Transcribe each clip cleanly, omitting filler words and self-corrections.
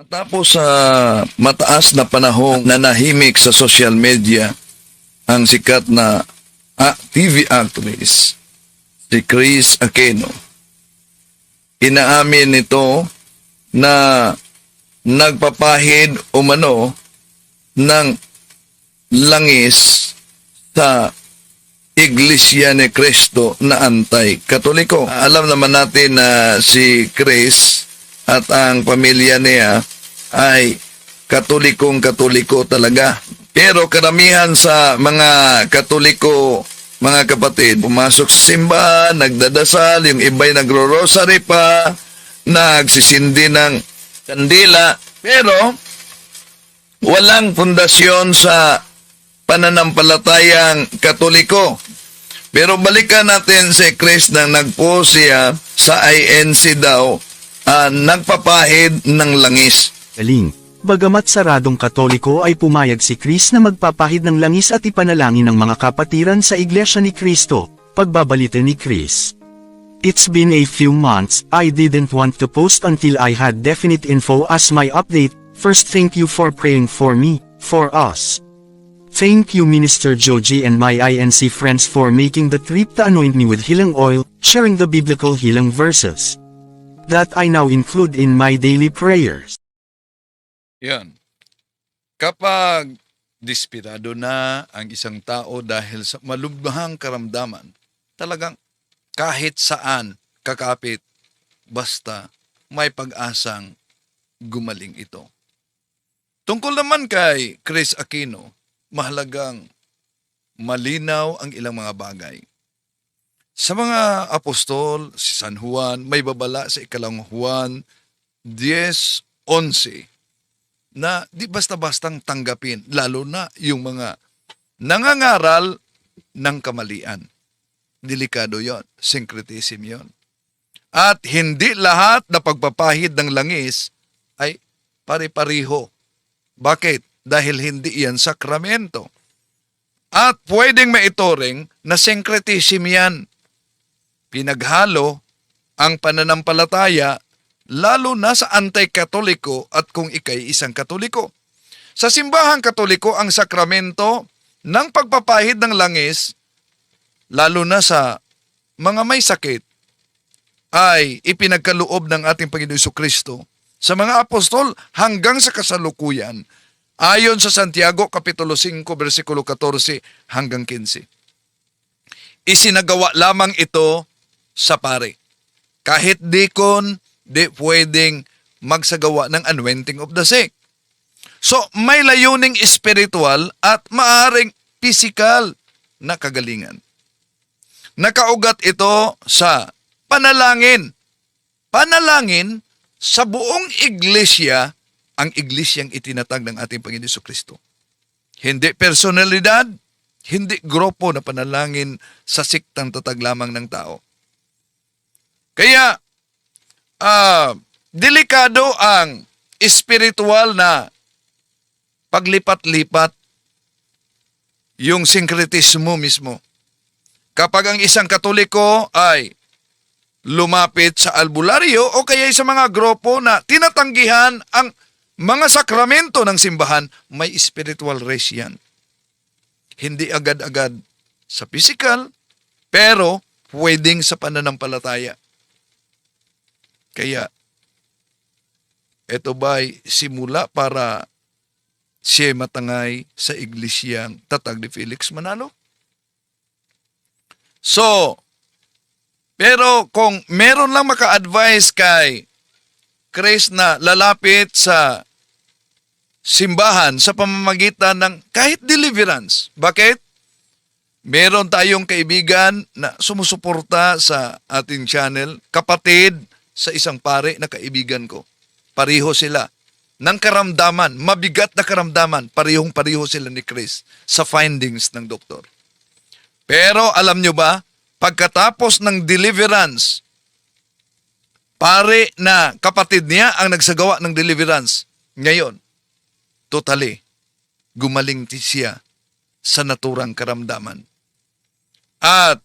Tapos sa mataas na panahong nanahimik sa social media ang sikat na TV actress, si Chris Aquino. Inaamin nito na nagpapahid umano ng langis sa Iglesia ni Cristo na anti-Katoliko. Alam naman natin na si Chris at ang pamilya niya ay Katolikong-Katoliko talaga. Pero karamihan sa mga Katoliko, mga kapatid, pumasok sa simbahan, nagdadasal, yung iba'y nagro-rosary pa, nagsisindi ng kandila, pero walang pundasyon sa pananampalatayang Katoliko. Pero balikan natin si Chris na nagpost siya sa INC daw, nagpapahid ng langis. Galing. Bagamat saradong Katoliko ay pumayag si Chris na magpapahid ng langis at ipanalangin ng mga kapatiran sa Iglesia ni Cristo. Pagbabalita ni Chris. It's been a few months, I didn't want to post until I had definite info as my update. First, thank you for praying for me, for us. Thank you Minister Joji and my INC friends for making the trip to anoint me with healing oil, sharing the biblical healing verses that I now include in my daily prayers. Yan. Kapag dispirado na ang isang tao dahil sa malubhang karamdaman, talagang kahit saan kakapit, basta may pag-asang gumaling ito. Tungkol naman kay Chris Aquino, mahalagang malinaw ang ilang mga bagay. Sa mga apostol, si San Juan, may babala sa ikalang Juan 10:11 na di basta-bastang tanggapin, lalo na yung mga nangangaral ng kamalian. Delikado yon, syncretism yon. At hindi lahat na pagpapahid ng langis ay pare-pariho. Bakit? Dahil hindi yan sakramento. At pwedeng maituring na syncretism yan. Pinaghalo ang pananampalataya lalo na sa anti-Katoliko at kung ikay isang Katoliko. Sa simbahang Katoliko, ang sakramento ng pagpapahid ng langis, lalo na sa mga may sakit, ay ipinagkaloob ng ating Panginoon Jesucristo sa mga apostol hanggang sa kasalukuyan, ayon sa Santiago Kapitulo 5, versikulo 14 hanggang 15. Isinagawa lamang ito sa pare. Kahit dikon, di pwedeng magsagawa ng anointing of the sick. So, may layuning espiritual at maaring physical na kagalingan. Nakaugat ito sa panalangin. Panalangin sa buong iglesia, ang iglesyang itinatag ng ating Panginoon Jesucristo. Hindi personalidad, hindi grupo na panalangin sa siktang tatag lamang ng tao. Kaya, delikado ang espiritual na paglipat-lipat, yung syncretismo mismo. Kapag ang isang Katoliko ay lumapit sa albularyo o kaya sa mga grupo na tinatanggihan ang mga sakramento ng simbahan, may spiritual race yan. Hindi agad-agad sa physical, pero pwedeng sa pananampalataya. Kaya, ito ba'y simula para siya matangay sa iglesyang tatag ni Felix Manalo? So, pero kung meron lang maka-advise kay Chris na lalapit sa simbahan sa pamamagitan ng kahit deliverance. Bakit? Meron tayong kaibigan na sumusuporta sa ating channel, kapatid sa isang pare na kaibigan ko. Pareho sila ng karamdaman, mabigat na karamdaman, parehong-pareho sila ni Chris sa findings ng doktor. Pero alam nyo ba, pagkatapos ng deliverance, pare na kapatid niya ang nagsagawa ng deliverance. Ngayon, totally, gumaling siya sa naturang karamdaman. At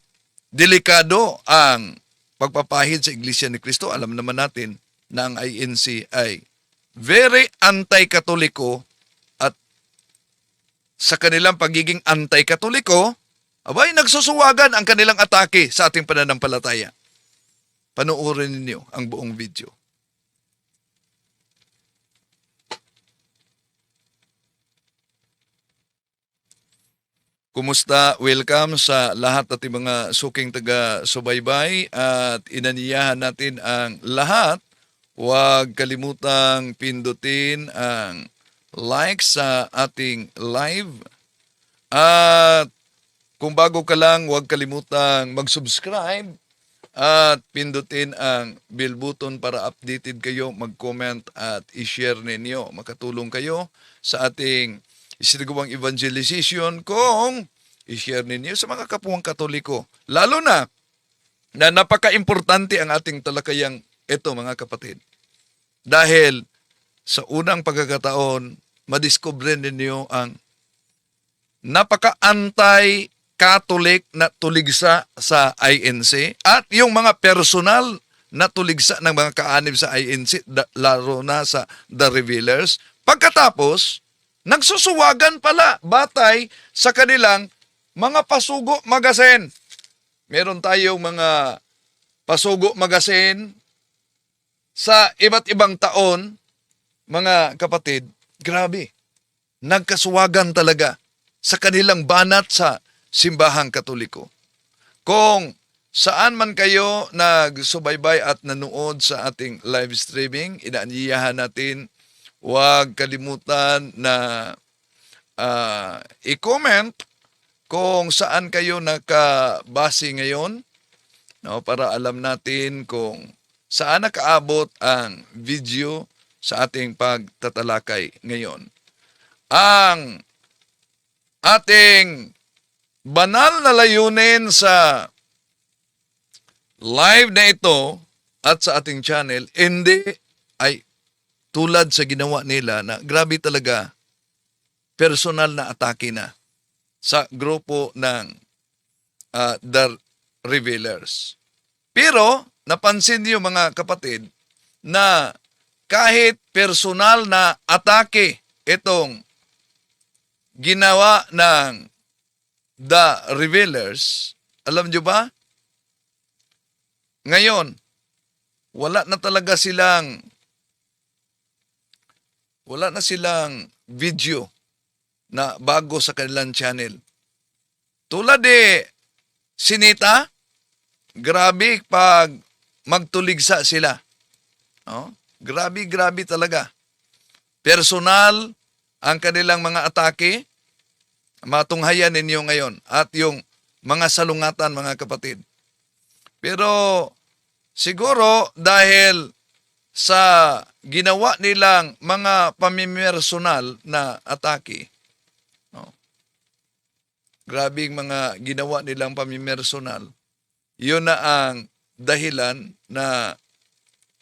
delikado ang pagpapahid sa Iglesia ni Cristo. Alam naman natin na ang INC ay very anti-katoliko at sa kanilang pagiging anti-katoliko, abay, nagsusuwagan ang kanilang atake sa ating pananampalataya. Panoorin ninyo ang buong video. Kumusta? Welcome sa lahat ating mga suking taga-subaybay at inaniyahan natin ang lahat. Huwag kalimutang pindutin ang like sa ating live. At kung bago ka lang, huwag kalimutang mag-subscribe at pindutin ang bell button para updated kayo, mag-comment at i-share ninyo. Makatulong kayo sa ating isinagawang evangelization kung i-share ninyo sa mga kapwang Katoliko. Lalo na napaka-importante ang ating talakayang ito, mga kapatid. Dahil sa unang pagkakataon, madiscover ninyo ang napaka-anti-Catholic na tuligsa sa INC at yung mga personal na tuligsa ng mga kaanib sa INC, lalo na sa The Revealers. Pagkatapos, nagsusuwagan pala batay sa kanilang mga pasugo magasin. Meron tayong mga pasugo magasin sa iba't ibang taon, mga kapatid. Grabe, nagkasuwagan talaga sa kanilang banat sa simbahang Katoliko. Kung saan man kayo nagsubaybay at nanood sa ating live streaming, inaanyayahan natin, huwag kalimutan na i-comment kung saan kayo nakabase ngayon, no, para alam natin kung saan nakaabot ang video sa ating pagtatalakay ngayon. Ang ating banal na layunin sa live na ito at sa ating channel, hindi ay tulad sa ginawa nila na grabe talaga, personal na atake na sa grupo ng The Revealers. Pero napansin niyo, mga kapatid, na kahit personal na atake itong ginawa ng The Revealers, alam niyo ba? Ngayon, wala na silang video na bago sa kanilang channel. Tulad Sinita, grabe pag magtuligsa sila. No? Grabe talaga. Personal ang kanilang mga atake. Matunghayan ninyo ngayon. At yung mga salungatan, mga kapatid. Pero siguro dahil sa ginawa nilang mga pamimersonal na atake, no? Grabing mga ginawa nilang pamimersonal, yun na ang dahilan na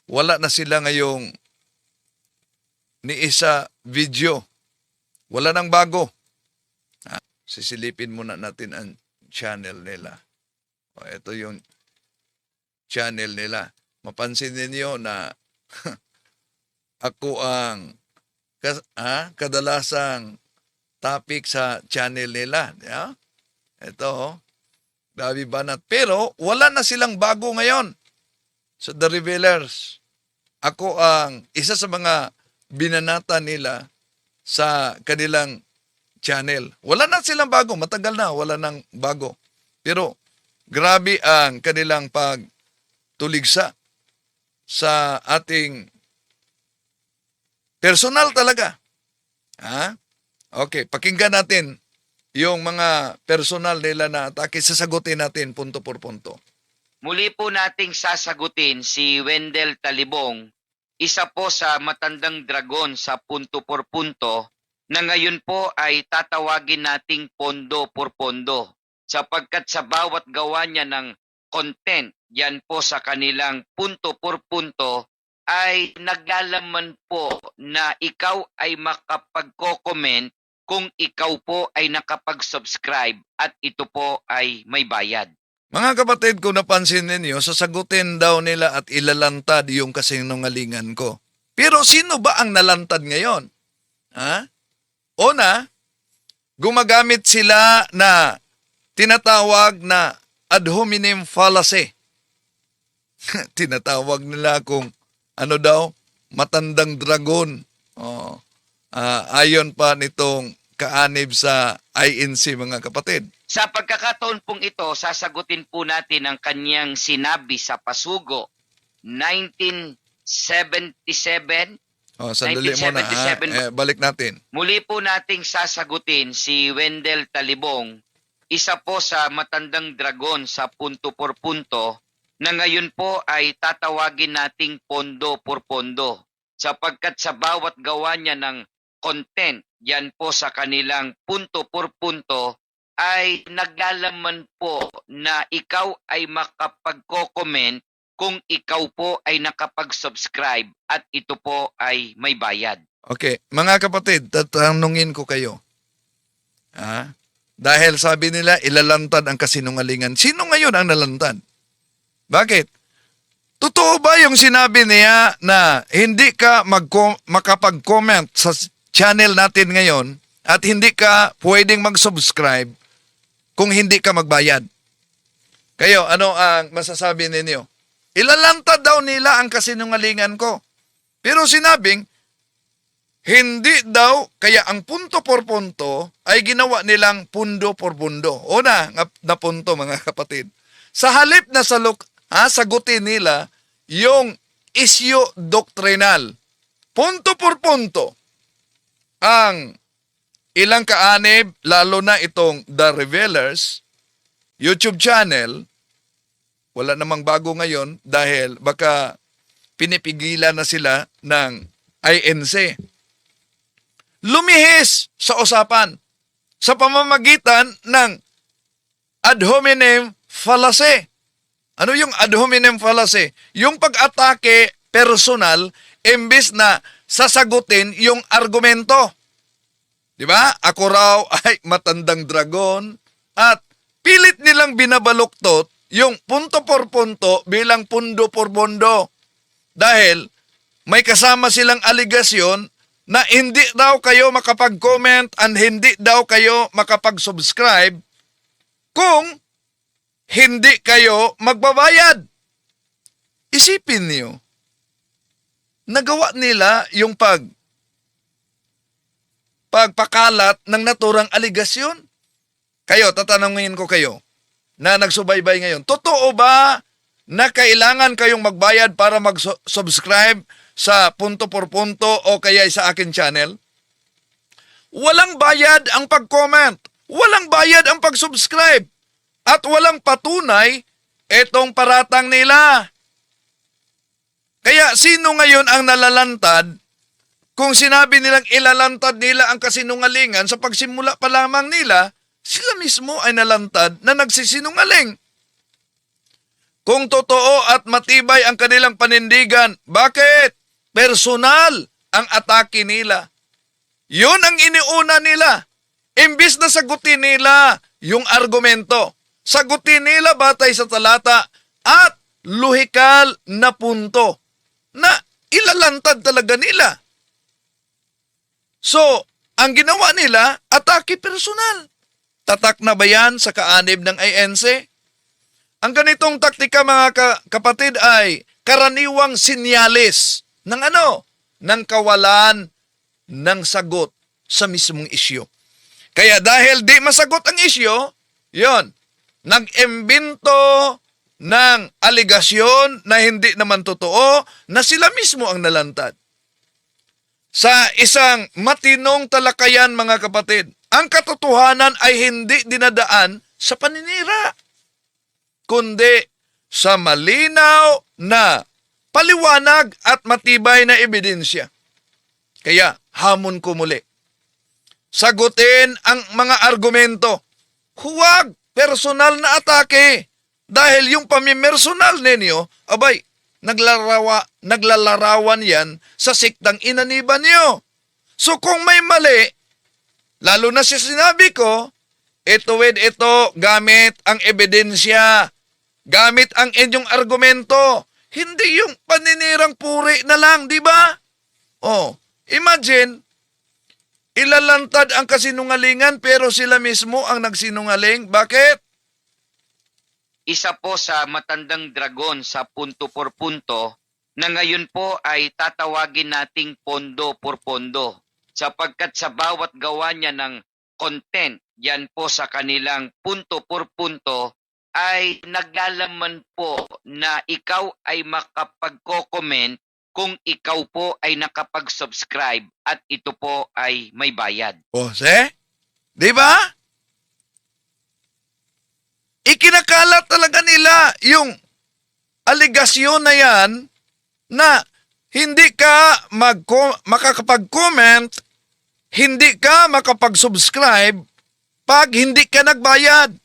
wala na sila ngayong ni isa video. Wala nang bago. Sisilipin muna natin ang channel nila. Ito yung channel nila. Mapansin ninyo na ako ang kadalasang topic sa channel nila. Yeah? Ito, grabe banat. Pero wala na silang bago ngayon sa The Revealers. Ako ang isa sa mga binanata nila sa kanilang channel. Wala na silang bago. Matagal na, wala nang bago. Pero grabe ang kanilang pagtuligsa sa ating personal talaga. Okay, pakinggan natin yung mga personal nila na atake. Sasagutin natin punto por punto. Muli po nating sasagutin si Wendell Talibong, isa po sa matandang dragon sa punto por punto, na ngayon po ay tatawagin nating pondo por pondo, sapagkat sa bawat gawa niya ng content yan po sa kanilang punto por punto ay naglalaman po na ikaw ay makapagko-comment kung ikaw po ay nakapag-subscribe at ito po ay may bayad. Mga kapatid, kung napansin ninyo, sasagutin daw nila at ilalantad yung kasinungalingan ko. Pero sino ba ang nalantad ngayon? Ha? Una, gumagamit sila na tinatawag na ad hominem fallacy. Tinatawag nila kung ano daw, matandang dragon. Oh, ayon pa nitong kaanib sa INC, mga kapatid. Sa pagkakataon pong ito, sasagutin po natin ang kanyang sinabi sa Pasugo 1977. Oh, sandali muna. 1977. Balik natin. Muli po nating sasagutin si Wendell Talibong, isa po sa matandang dragon sa punto por punto, na ngayon po ay tatawagin nating pondo por pondo. Sapagkat sa bawat gawa niya ng content, yan po sa kanilang punto por punto, ay naglalaman po na ikaw ay makapagko-comment kung ikaw po ay nakapag-subscribe at ito po ay may bayad. Okay, mga kapatid, tatanungin ko kayo. Dahil sabi nila, ilalantad ang kasinungalingan. Sino ngayon ang nalantad? Bakit? Totoo ba yung sinabi niya na hindi ka makapag-comment sa channel natin ngayon at hindi ka pwedeng mag-subscribe kung hindi ka magbayad? Kayo, ano ang masasabi ninyo? Ilalantad daw nila ang kasinungalingan ko. Pero sinabing, hindi daw, kaya ang punto por punto ay ginawa nilang pundo por pundo. Una, na punto, mga kapatid. Sa halip na sagutin nila yung issue doctrinal. Punto por punto. Ang ilang kaanib, lalo na itong The Revealers, YouTube channel, wala namang bago ngayon dahil baka pinipigilan na sila ng INC. Lumihis sa usapan sa pamamagitan ng ad hominem fallacy. Ano yung ad hominem fallacy? Yung pag-atake personal imbis na sasagutin yung argumento. Di ba? Ako raw ay matandang dragon at pilit nilang binabaluktot yung punto por punto bilang pundo por pondo. Dahil may kasama silang aligasyon na hindi daw kayo makapag-comment and hindi daw kayo makapag-subscribe kung hindi kayo magbabayad. Isipin niyo, nagawa nila yung pagpakalat ng naturang aligasyon. Kayo, tatanungin ko kayo na nagsubaybay ngayon, totoo ba na kailangan kayong magbayad para mag-subscribe sa punto por punto o kaya sa akin channel? Walang bayad ang pag-comment, walang bayad ang pag-subscribe, at walang patunay itong paratang nila. Kaya sino ngayon ang nalalantad kung sinabi nilang ilalantad nila ang kasinungalingan sa pagsimula pa lamang nila? Sila mismo ay nalantad na nagsisinungaling. Kung totoo at matibay ang kanilang panindigan, bakit? Personal ang atake nila. Yun ang iniuna nila. Imbis na sagutin nila yung argumento, sagutin nila batay sa talata at luhikal na punto na ilalantad talaga nila. So, ang ginawa nila, atake personal. Tatak na ba yan sa kaanib ng INC? Ang ganitong taktika, mga kapatid, ay karaniwang sinyalis ng ano? Ng kawalan ng sagot sa mismong isyu. Kaya dahil di masagot ang isyu, yon, nag-imbento ng aligasyon na hindi naman totoo na sila mismo ang nalantad. Sa isang matinong talakayan, mga kapatid, ang katotohanan ay hindi dinadaan sa paninira, kundi sa malinaw na paliwanag at matibay na ebidensya. Kaya, hamon ko muli. Sagutin ang mga argumento. Huwag personal na atake. Dahil yung pamimersonal ninyo, abay, naglalarawan yan sa siktang inaniban nyo. So kung may mali, lalo na sa sinabi ko, ito gamit ang ebidensya, gamit ang inyong argumento, hindi yung paninirang puri na lang, di ba? Oh, imagine, ilalantad ang kasinungalingan pero sila mismo ang nagsinungaling. Bakit? Isa po sa matandang dragon sa punto por punto na ngayon po ay tatawagin nating pondo por pondo sapagkat sa bawat gawa niya ng content yan po sa kanilang punto por punto ay naglalaman po na ikaw ay makapagko-comment kung ikaw po ay nakapag-subscribe at ito po ay may bayad. O, di ba? Ikinakalat talaga nila yung aligasyon na yan na hindi ka makakapag-comment, hindi ka makapag-subscribe pag hindi ka nagbayad.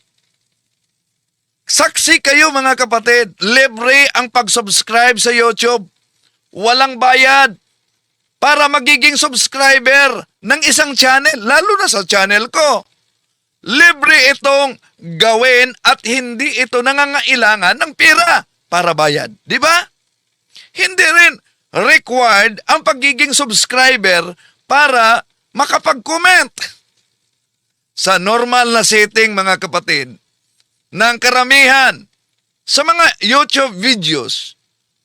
Saksi kayo mga kapatid, libre ang pag-subscribe sa YouTube. Walang bayad para magiging subscriber ng isang channel, lalo na sa channel ko. Libre itong gawin at hindi ito nangangailangan ng pera para bayad. Di ba? Hindi rin required ang pagiging subscriber para makapag-comment. Sa normal na setting mga kapatid, ng karamihan sa mga YouTube videos,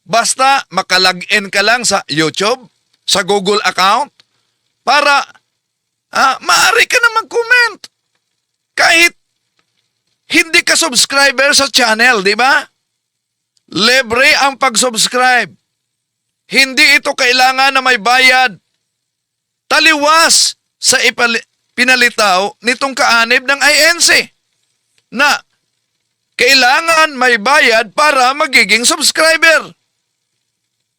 basta makalagin ka lang sa YouTube, sa Google account, para maaari ka na mag-comment. Kahit hindi ka subscriber sa channel, di ba? Libre ang pag-subscribe. Hindi ito kailangan na may bayad. Taliwas sa pinalitaw nitong kaanib ng INC na kailangan may bayad para magiging subscriber.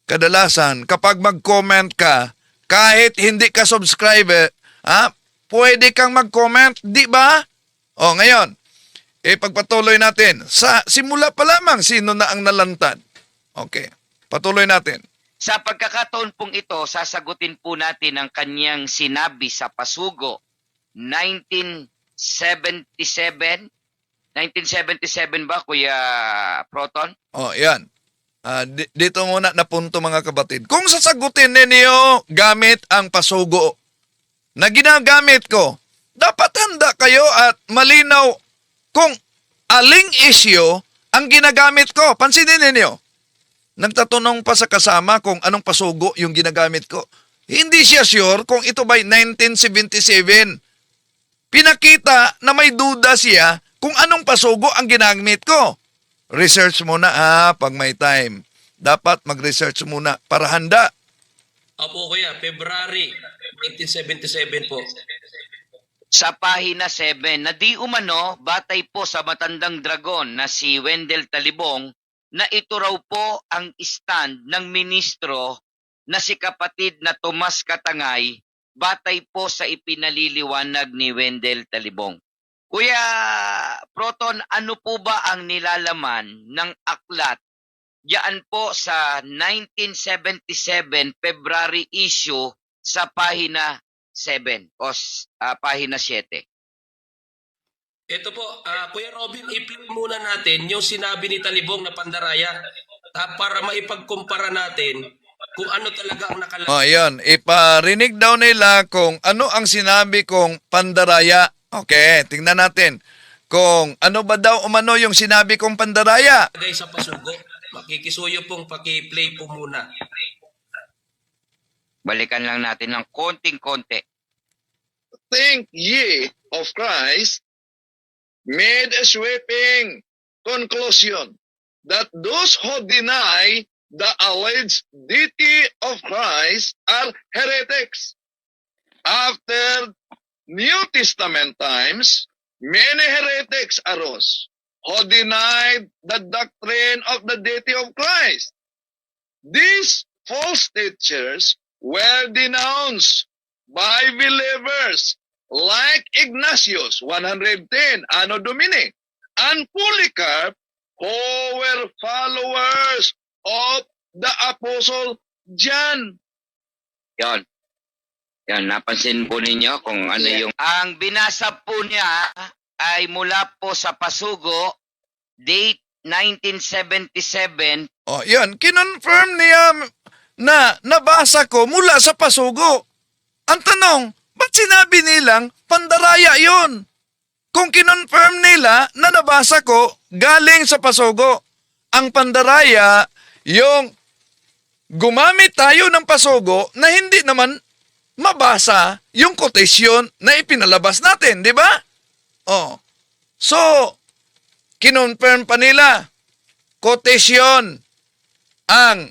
Kadalasan, kapag mag-comment ka, kahit hindi ka subscriber, pwede kang mag-comment, di ba? O, ngayon, pagpatuloy natin. Sa simula pa lamang, sino na ang nalantad? Okay, patuloy natin. Sa pagkakataon pong ito, sasagutin po natin ang kanyang sinabi sa Pasugo, 1977. 1977 ba, Kuya Proton? O, yan. Dito muna na punto mga kapatid. Kung sasagutin ninyo gamit ang pasugo na ginagamit ko, dapat handa kayo at malinaw kung aling issue ang ginagamit ko. Pansinin ninyo. Nagtatanong pa sa kasama kung anong pasugo yung ginagamit ko. Hindi siya sure kung ito ba'y 1977. Pinakita na may duda siya kung anong pasugo ang ginamit ko. Research muna pag may time. Dapat mag-research muna para handa. Opo kuya, February 1977 po. Sa pahina 7, na di umano, batay po sa matandang dragon na si Wendell Talibong, na ito raw po ang stand ng ministro na si kapatid na Tomas Katangay, batay po sa ipinaliliwanag ni Wendell Talibong. Kuya Proton, ano po ba ang nilalaman ng aklat diyan po sa 1977 February issue sa pahina 7 o pahina 7? Ito po, Kuya Robin, i-play muna natin yung sinabi ni Talibong na pandaraya para maipagkumpara natin kung ano talaga ang nakalagay. O, yun. Iparinig daw nila kung ano ang sinabi kong pandaraya. Okay, tingnan natin. Kung ano ba daw umano yung sinabi kong pandaraya. Sa pasugo, makikisuyo pong paki-play po muna. Balikan lang natin ng konting-konti. Think ye of Christ made a sweeping conclusion that those who deny the alleged deity of Christ are heretics. After New Testament times, many heretics arose who denied the doctrine of the deity of Christ. These false teachers were denounced by believers like Ignatius, 110, Anno Domini, and Polycarp, who were followers of the Apostle John. Yon. Yan, napansin po ninyo kung ano yung... Ang binasa po niya ay mula po sa Pasugo, date 1977. O, yun. Kinonfirm niya na nabasa ko mula sa pasugo. Ang tanong, ba't sinabi nilang pandaraya yon? Kung kinonfirm nila na nabasa ko galing sa pasugo. Ang pandaraya, yung gumamit tayo ng pasugo na hindi naman mabasa yung quotation na ipinalabas natin, di ba? Oh. So, kinonfirm pa nila, quotation ang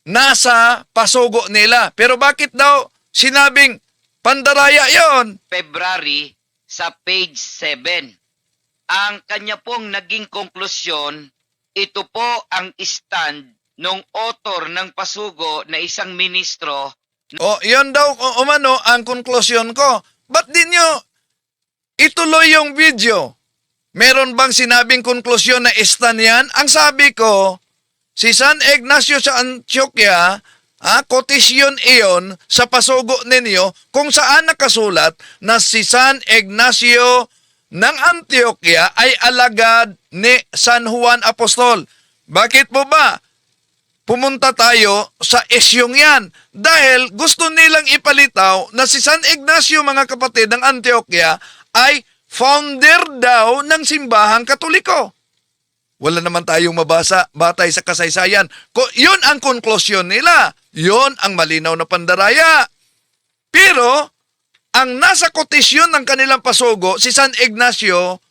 nasa pasugo nila. Pero bakit daw sinabing pandaraya yon? February sa page 7. Ang kanya pong naging konklusyon, ito po ang stand ng author ng pasugo na isang ministro. O, yun daw umano ang konklusyon ko. Ba't di nyo ituloy yung video? Meron bang sinabing konklusyon na istan yan? Ang sabi ko, si San Ignacio sa Antioquia, kotisyon iyon sa pasugo ninyo kung saan nakasulat na si San Ignacio ng Antioquia ay alagad ni San Juan Apostol. Bakit po ba pumunta tayo sa isyong yan? Dahil gusto nilang ipalitaw na si San Ignacio, mga kapatid, ng Antioquia ay founder daw ng simbahang Katoliko. Wala naman tayong mabasa batay sa kasaysayan. Yun ang konklusyon nila. Yun ang malinaw na pandaraya. Pero, ang nasa kotisyon ng kanilang pasugo, si San Ignacio,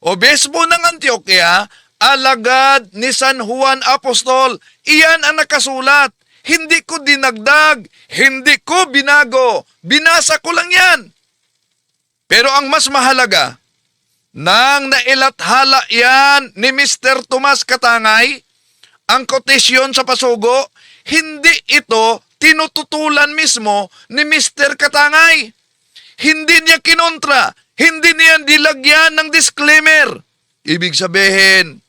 obispo ng Antioquia, alagad ni San Juan Apostol. Iyan ang nakasulat. Hindi ko dinagdag, hindi ko binago. Binasa ko lang yan. Pero ang mas mahalaga, nang nailathala yan ni Mr. Tomas Katangay, ang kotisyon sa pasugo, hindi ito tinututulan mismo ni Mr. Katangay. Hindi niya kinontra, hindi niya dilagyan ng disclaimer. Ibig sabihin,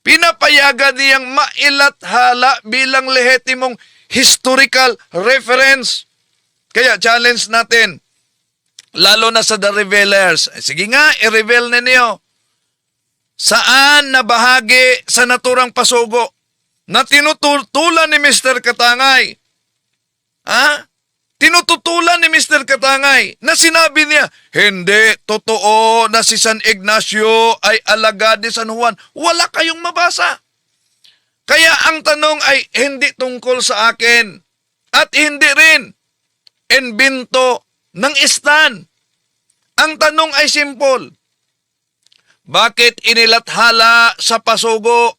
pinapayagan niyang mailathala bilang lehitimong historical reference. Kaya challenge natin, lalo na sa The Revealers. Sige nga, i-reveal ninyo. Saan na bahagi sa naturang pasugo na tinututulan ni Mr. Katangay? Tinututulan ni Mr. Katangay na sinabi niya, hindi totoo na si San Ignacio ay alagad ni San Juan. Wala kayong mabasa. Kaya ang tanong ay hindi tungkol sa akin at hindi rin imbento ng istan. Ang tanong ay simple. Bakit inilathala sa pasugo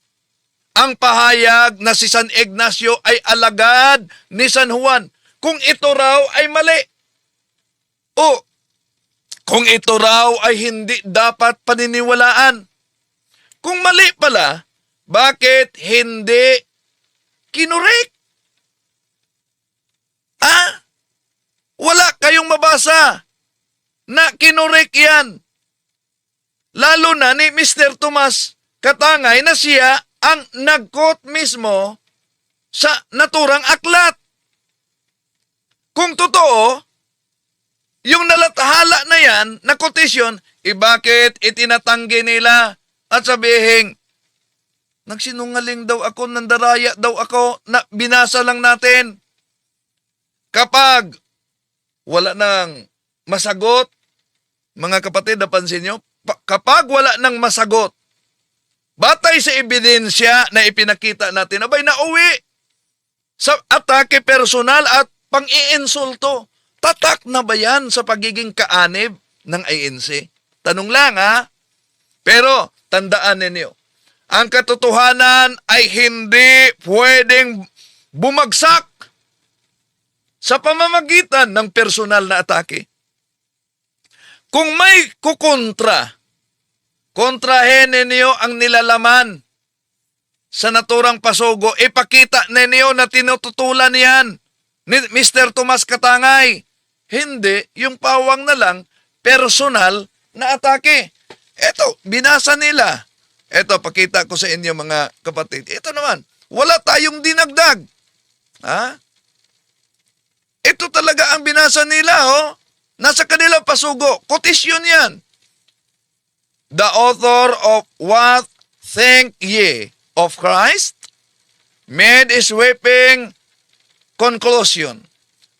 ang pahayag na si San Ignacio ay alagad ni San Juan kung ito raw ay mali? O kung ito raw ay hindi dapat paniniwalaan? Kung mali pala, bakit hindi kinurek? Wala kayong mabasa na kinurek yan. Lalo na ni Mr. Tomas Katangay na siya ang nag-quote mismo sa naturang aklat. Kung totoo, yung nalathala na yan, na quotation, bakit itinatanggi nila at sabihin, nagsinungaling daw ako, nandaraya daw ako, na binasa lang natin. Kapag wala nang masagot, mga kapatid, napansin nyo, kapag wala nang masagot, batay sa ebidensya na ipinakita natin, abay nauwi sa atake personal at pang-iinsulto. Tatak na ba yan sa pagiging kaanib ng ANC? Tanong lang Pero tandaan ninyo, ang katotohanan ay hindi pwedeng bumagsak sa pamamagitan ng personal na atake. Kung may kontrahin ninyo ang nilalaman sa naturang pasugo, ipakita ninyo na tinututulan yan ni Mr. Tomas Katangay. Hindi, yung pawang na lang, personal na atake. Ito, binasa nila. Ito, pakita ko sa inyo mga kapatid. Ito naman, wala tayong dinagdag. Ito talaga ang binasa nila, Nasa kanilang pasugo. Kotisyon yan. The author of What Think Ye of Christ? made a sweeping conclusion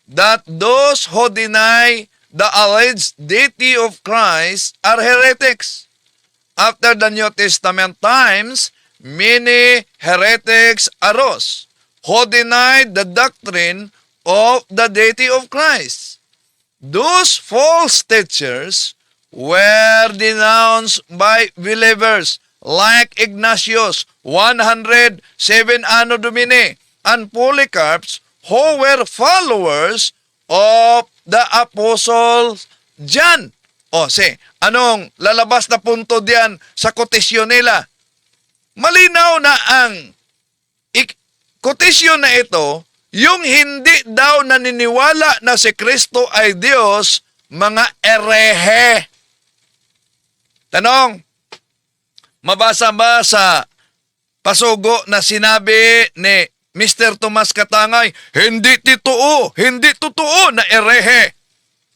that those who deny the alleged deity of Christ are heretics. After the New Testament times, many heretics arose who denied the doctrine of the deity of Christ. Those false teachers were denounced by believers like Ignatius, 107 Anno Domini, and Polycarp, who were followers of the Apostle John. O, anong lalabas na punto diyan sa kotisyon nila? Malinaw na ang kotisyon na ito, yung hindi daw naniniwala na si Kristo ay Diyos, mga erehe. Tanong, mabasa ba sa pasugo na sinabi ni Mr. Tomas Katangay, hindi totoo na erehe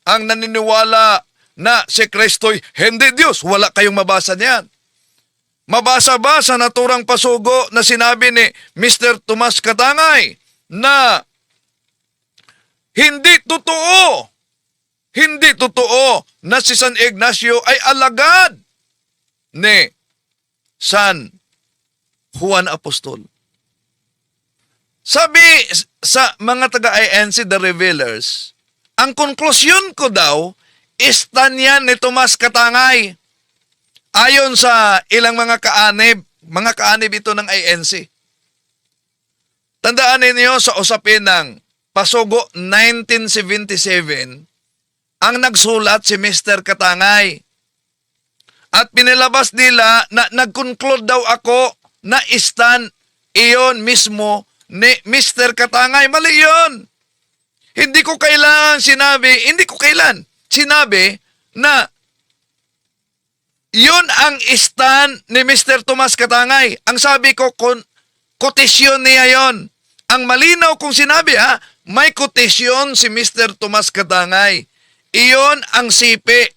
ang naniniwala na si Kristo'y hindi Diyos? Wala kayong mabasa niyan. Mabasa ba sa naturang pasugo na sinabi ni Mr. Tomas Katangay na hindi totoo na si San Ignacio ay alagad ni San Juan Apostol? Sabi sa mga taga-INC, the Revealers, ang konklusyon ko daw, istanya ni Tomas Katangay. Ayon sa ilang mga kaanib ito ng INC. Tandaan ninyo sa usapin ng Pasugo 1977, ang nagsulat si Mr. Katangay. At pinilabas nila na nag-conclude daw ako na istan iyon mismo ni Mr. Katangay. Mali yun. Hindi ko kailan sinabi na yun ang istan ni Mr. Tomas Katangay. Ang sabi ko, kotisyon niya yon. Ang malinaw kong sinabi, may kotisyon si Mr. Tomas Katangay. Iyon ang sipi.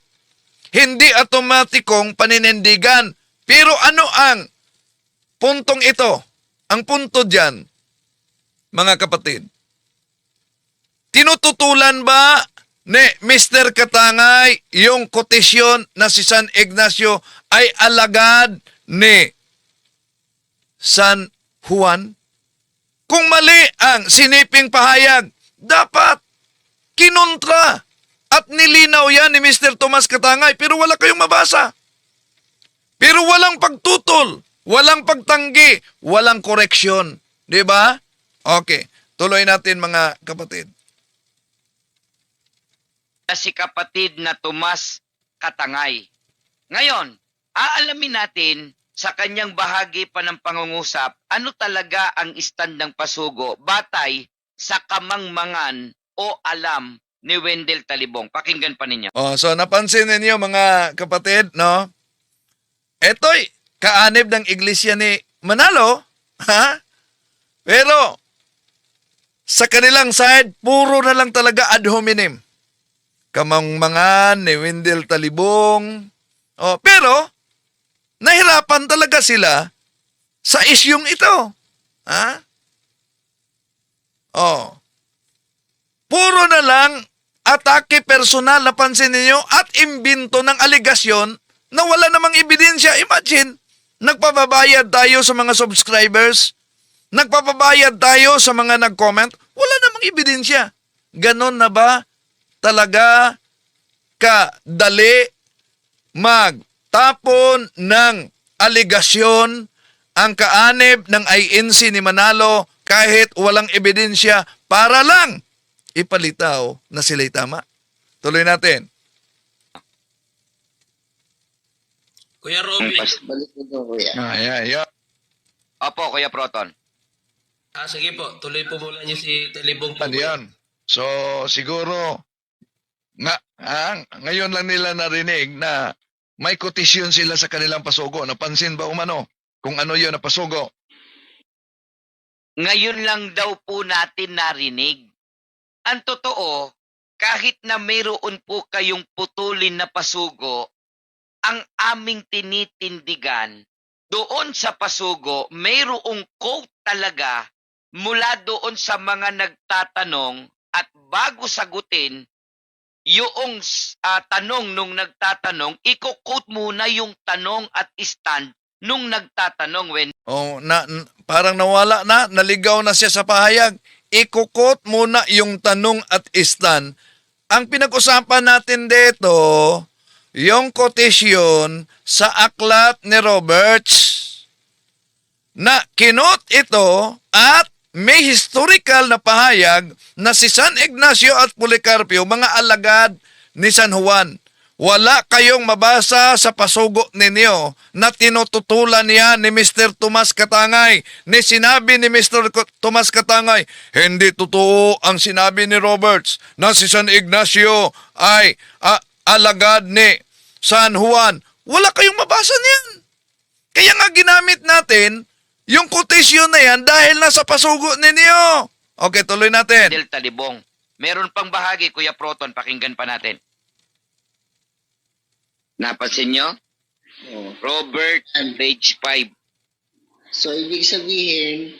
Hindi automatikong paninindigan. Pero ano ang puntong ito? Ang punto dyan, mga kapatid, tinututulan ba ni Mr. Katangay yung kotisyon na si San Ignacio ay alagad ni San Juan? Kung mali ang siniping pahayag, dapat kinontra at nilinaw yan ni Mr. Tomas Katangay, pero wala kayong mabasa. Pero walang pagtutol, walang pagtanggi, walang koreksyon. Di ba? Okay, tuloy natin mga kapatid. Si kapatid na Tomas Katangay. Ngayon, aalamin natin sa kanyang bahagi pa ng pangungusap ano talaga ang stand ng pasugo batay sa kamangmangan o alam ni Wendell Talibong. Pakinggan pa ninyo. So napansin ninyo mga kapatid, no? Eto'y kaanib ng iglesia ni Manalo, ha? Pero sa kanilang side, puro na lang talaga ad hominem. Kamangmangan ni Wendell Talibong. Pero nahirapan talaga sila sa isyung ito. Ha? Puro na lang atake personal, napansin niyo, at imbento ng aligasyon na wala namang ebidensya. Imagine, nagpapabayad tayo sa mga subscribers, nagpapabayad tayo sa mga nag-comment, wala namang ebidensya. Ganon na ba talaga kadali magtapon ng aligasyon ang kaanib ng INC ni Manalo kahit walang ebidensya para lang ipalitaw na sila'y tama? Tuloy natin. Kuya Robby. Balik mo doon, kuya. Yeah. Opo, Kuya Proton. Sige po, tuloy po muna niyo si Talibong po. Ano yan? So, siguro, ngayon lang nila narinig na may kotisyon sila sa kanilang pasugo. Napansin ba umano kung ano yun na pasugo? Ngayon lang daw po natin narinig. Ang totoo, kahit na mayroon po kayong putulin na pasugo, ang aming tinitindigan, doon sa pasugo, mayroong quote talaga mula doon sa mga nagtatanong at bago sagutin yung tanong nung nagtatanong, i-quote muna yung tanong at stand nung nagtatanong when Parang nawala na, naligaw na siya sa pahayag. Ikukot muna yung tanong at stand. Ang pinag-usapan natin dito, yung quotation sa aklat ni Roberts na kinot ito at may historical na pahayag na si San Ignacio at Policarpio, mga alagad ni San Juan. Wala kayong mabasa sa pasugo ninyo na tinututulan niya ni Mr. Tomas Katangay. Ni sinabi ni Mr. Tomas Katangay, hindi totoo ang sinabi ni Roberts na si San Ignacio ay alagad ni San Juan. Wala kayong mabasa niyan. Kaya nga ginamit natin yung quotation na yan dahil nasa pasugo ninyo. Okay, tuloy natin. Wendell Talibong. Meron pang bahagi, Kuya Proton, pakinggan pa natin. Napansin nyo? Robert, page 5. So, ibig sabihin,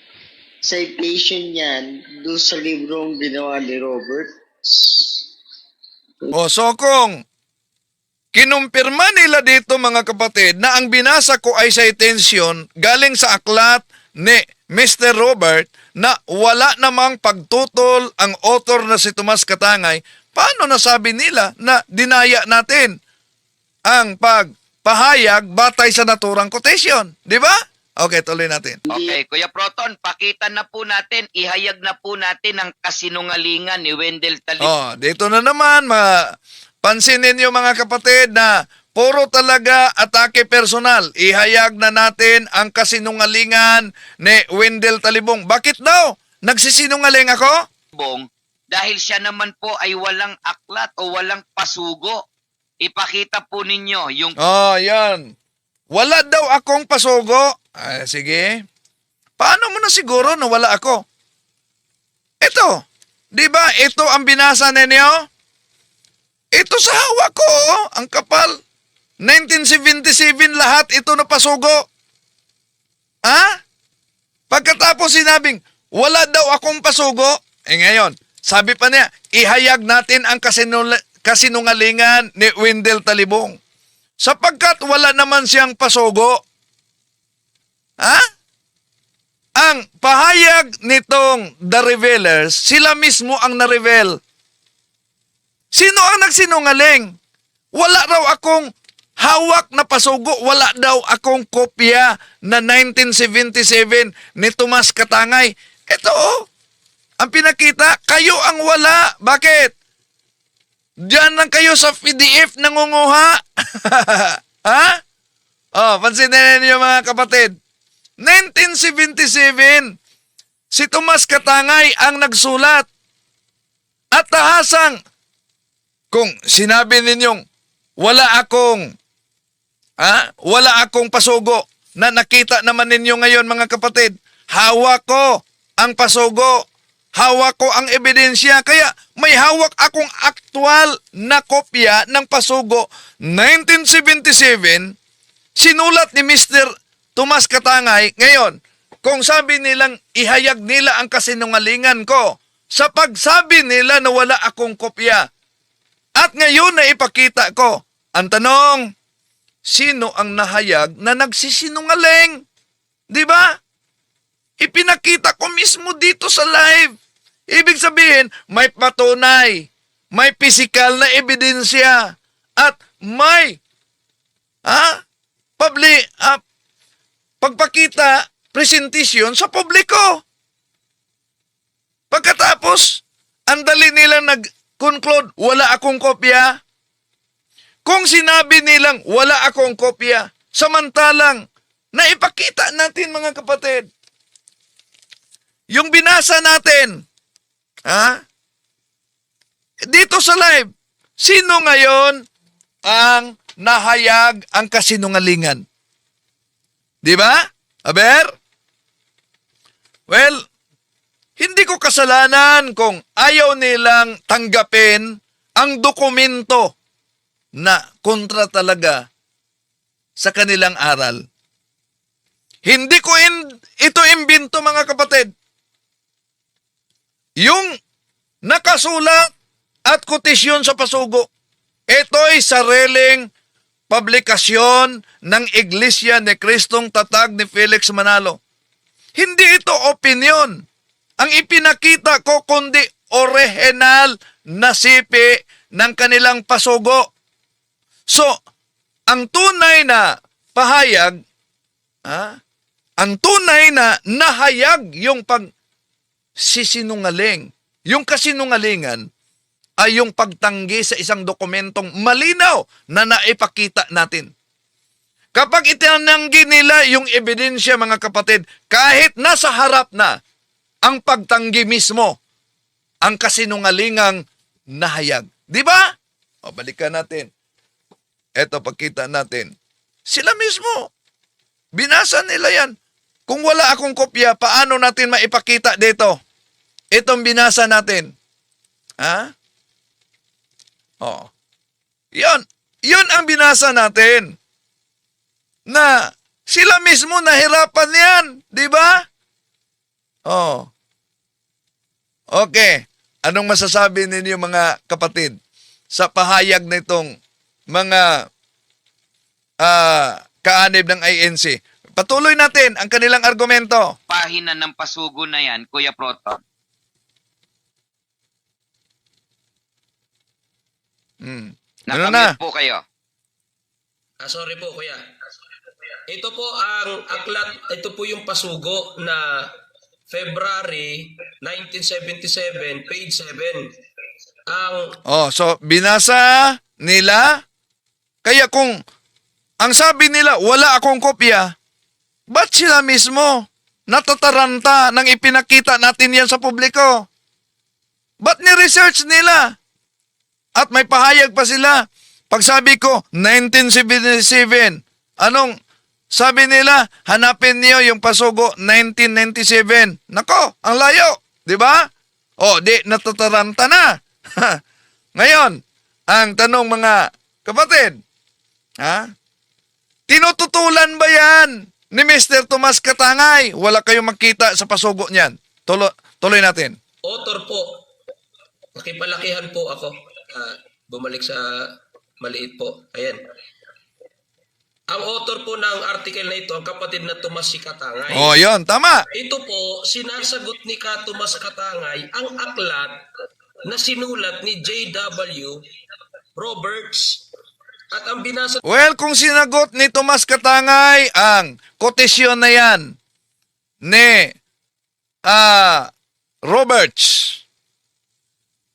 citation yan doon sa librong ginawa ni Robert. O, so kung kinumpirma nila dito mga kapatid na ang binasa ko ay citation galing sa aklat ni Mr. Robert na wala namang pagtutol ang author na si Tomas Katangay, paano nasabi nila na dinaya natin ang pagpahayag batay sa naturang quotation? Di ba? Okay, tuloy natin. Okay, Kuya Proton, pakita na po natin, ihayag na po natin ang kasinungalingan ni Wendell Talibong. Oh, dito na naman, pansinin niyo mga kapatid na puro talaga atake personal. Ihayag na natin ang kasinungalingan ni Wendell Talibong. Bakit daw? Nagsisinungaling ako? Dahil siya naman po ay walang aklat o walang pasugo. Ipakita po ninyo yung Oh, yan. Wala daw akong pasugo. Sige. Paano mo na siguro na wala ako? Ito. Di ba ito ang binasa ninyo? Ito sa hawak ko, ang kapal. 1977 lahat ito na pasugo. Ha? Pagkatapos sinabing, wala daw akong pasugo. Ngayon, sabi pa niya, ihayag natin ang kasinungalingan ni Wendell Talibong. Sapagkat wala naman siyang pasugo. Ha? Ang pahayag nitong The Revealers, sila mismo ang na-reveal. Sino ang nagsinungaling? Wala raw akong hawak na pasugo, wala daw akong kopya na 1977 ni Tomas Katangay. Ito, ang pinakita, kayo ang wala. Bakit? Diyan lang kayo sa PDF nangunguha. Ha? Oh, pansinin niyo mga kapatid. 1977, si Tomas Katangay ang nagsulat. At tahasang, kung sinabi ninyong wala akong pasugo na nakita naman ninyo ngayon mga kapatid, hawak ko ang pasugo, hawak ko ang ebidensya, kaya may hawak akong aktual na kopya ng pasugo 1977, sinulat ni Mr. Tomas Katangay. Ngayon, kung sabi nilang ihayag nila ang kasinungalingan ko sa pagsabi nila na wala akong kopya, at ngayon na ipakita ko, ang tanong, sino ang nahayag na nagsisinungaling? Di ba? Ipinakita ko mismo dito sa live. Ibig sabihin, may patunay, may physical na ebidensya, at may pagpakita, presentation sa publiko. Pagkatapos, ang dali nilang nag-conclude, wala akong kopya. Kung sinabi nilang wala akong kopya, samantalang naipakita natin mga kapatid, yung binasa natin, dito sa live, sino ngayon ang nahayag ang kasinungalingan? Di ba? Aber? Well, hindi ko kasalanan kung ayaw nilang tanggapin ang dokumento na kontra talaga sa kanilang aral. Hindi ko ito imbento mga kapatid. yung nakasulat at kotisyon sa pasugo, ito'y sariling publikasyon ng Iglesia ni Kristong Tatag ni Felix Manalo. Hindi ito opinion. Ang ipinakita ko kundi original na sipi ng kanilang pasugo. So, ang tunay na pahayag, ang tunay na nahayag yung pagsisinungaling. Yung kasinungalingan ay yung pagtanggi sa isang dokumentong malinaw na naipakita natin. Kapag itinanggi nila yung ebidensya, mga kapatid, kahit nasa harap na ang pagtanggi mismo, ang kasinungalingang nahayag. Di ba? O, balikan natin. Eto, pagkita natin. Sila mismo. Binasa nila yan. Kung wala akong kopya, paano natin maipakita dito? Itong binasa natin. Ha? O. Yun ang binasa natin. Na sila mismo nahirapan yan. Di ba? Oh. Okay. Anong masasabi ninyo, mga kapatid, sa pahayag na itong mga kaanib ng INC? Patuloy natin ang kanilang argumento. Pahina ng pasugo na yan, Kuya Proton. Ano Nakamute na? po kayo. Sorry po, kuya. Ito po ang aklat, ito po yung pasugo na February 1977, page 7. So binasa nila. Kaya kung ang sabi nila, wala akong kopya, ba't sila mismo natataranta nang ipinakita natin yan sa publiko? Ba't ni-research nila? At may pahayag pa sila. Pag sabi ko, 1977, anong sabi nila? Hanapin niyo yung pasugo 1997. Nako, ang layo. Di ba? Di natataranta na. Ngayon, ang tanong, mga kapatid, tinututulan ba yan ni Mr. Tomas Katangay? Wala kayong makita sa pasugo niyan. Tuloy natin. Author po, nakipalakihan po ako. Bumalik sa maliit po. Ayan. Ang author po ng article na ito, ang kapatid na Tomas si Katangay. Yun, tama. Ito po, sinasagot ni Tomas Katangay ang aklat na sinulat ni J.W. Roberts. At ang binasa... Well, kung sinagot ni Tomas Katangay ang kotisyon na yan ni Roberts,